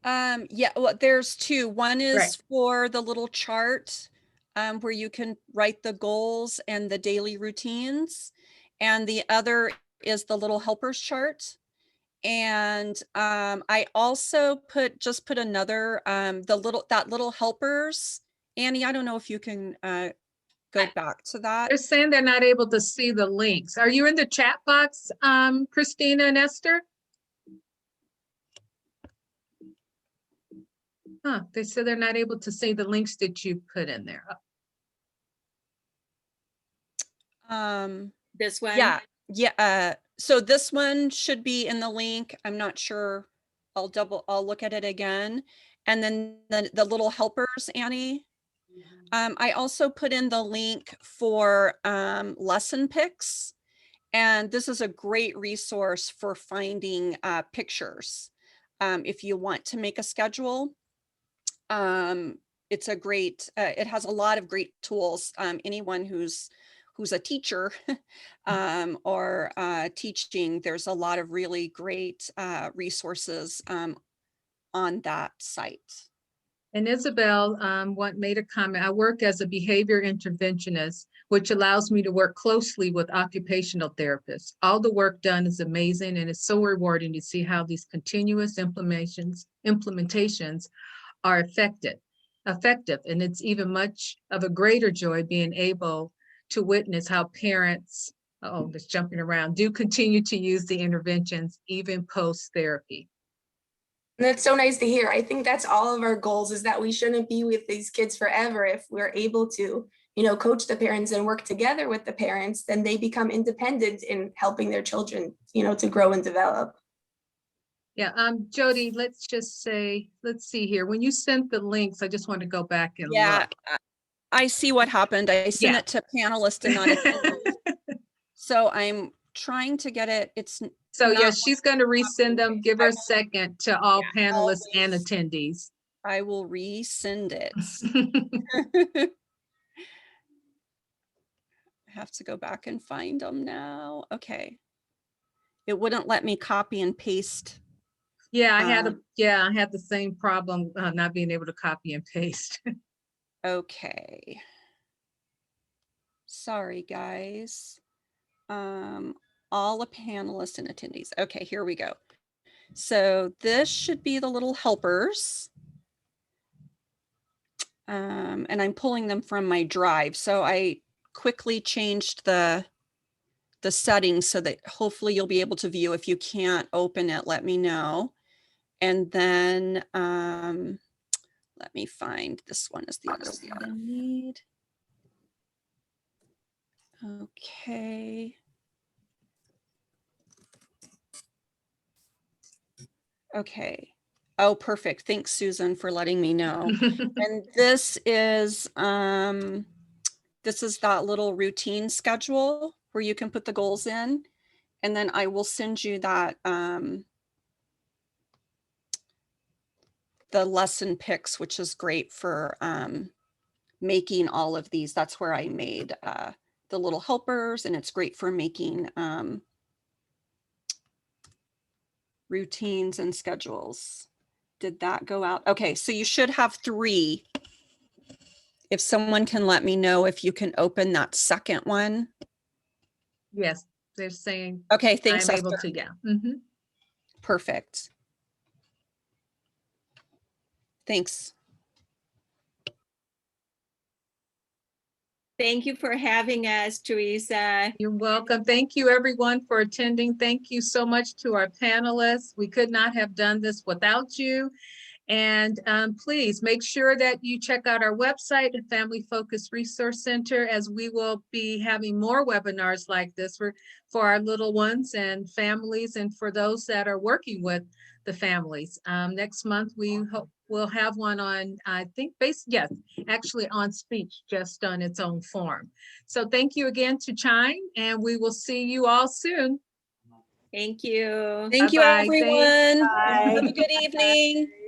Yeah, well, there's 2. One is Right. for the little chart where you can write the goals and the daily routines. And the other is the little helpers chart. And I also put another, that little helpers. Annie, I don't know if you can go back to that. They're saying they're not able to see the links. Are you in the chat box, Christina and Esther? Huh, they said they're not able to see the links that you put in there. This one? Yeah. So this one should be in the link. I'm not sure. I'll look at it again. And then the little helpers, Annie. I also put in the link for lesson picks. And this is a great resource for finding pictures. If you want to make a schedule, it's a great, it has a lot of great tools. Anyone who's a teacher or teaching, there's a lot of really great resources on that site. And Isabel made a comment. I work as a behavior interventionist, which allows me to work closely with occupational therapists. All the work done is amazing, and it's so rewarding to see how these continuous implementations are effective. And it's even much of a greater joy being able to witness how parents oh, just jumping around, do continue to use the interventions even post-therapy. And that's so nice to hear. I think that's all of our goals, is that we shouldn't be with these kids forever. If we're able to, coach the parents and work together with the parents, then they become independent in helping their children, to grow and develop. Yeah, Jodie, let's see here. When you sent the links, I just want to go back and Yeah, look. I see what happened. I sent Yeah. it to panelists and not attendees. So I'm trying to get it. It's So not yes, she's going to resend them. Give her a second to all Yeah, panelists and always. attendees. I will resend it. I have to go back and find them now. Okay. It wouldn't let me copy and paste. Yeah, I had the same problem, not being able to copy and paste. Okay. Sorry, guys. All the panelists and attendees. Okay, here we go. So this should be the little helpers. And I'm pulling them from my drive. So I quickly changed the settings so that hopefully you'll be able to view. If you can't open it, let me know. And then let me find, this one is the other one I need. Okay. Okay. Oh, perfect. Thanks, Susan, for letting me know. And this is that little routine schedule where you can put the goals in. And then I will send you that the lesson picks, which is great for making all of these. That's where I made the little helpers, and it's great for making routines and schedules. Did that go out? Okay, so you should have 3. If someone can let me know if you can open that second one. Yes, they're saying. Okay, thanks. I'm able to, yeah. Mm-hmm. Perfect. Thanks. Thank you for having us, Teresa. You're welcome. Thank you, everyone, for attending. Thank you so much to our panelists. We could not have done this without you. And please make sure that you check out our website, the Family Focus Resource Center, as we will be having more webinars like this for our little ones and families, and for those that are working with the families. Next month, we hope we'll have one on, I think, actually on speech, just on its own form. So thank you again to CHIME, and we will see you all soon. Thank you. Thank you, Bye-bye. everyone. Bye. Have a good evening.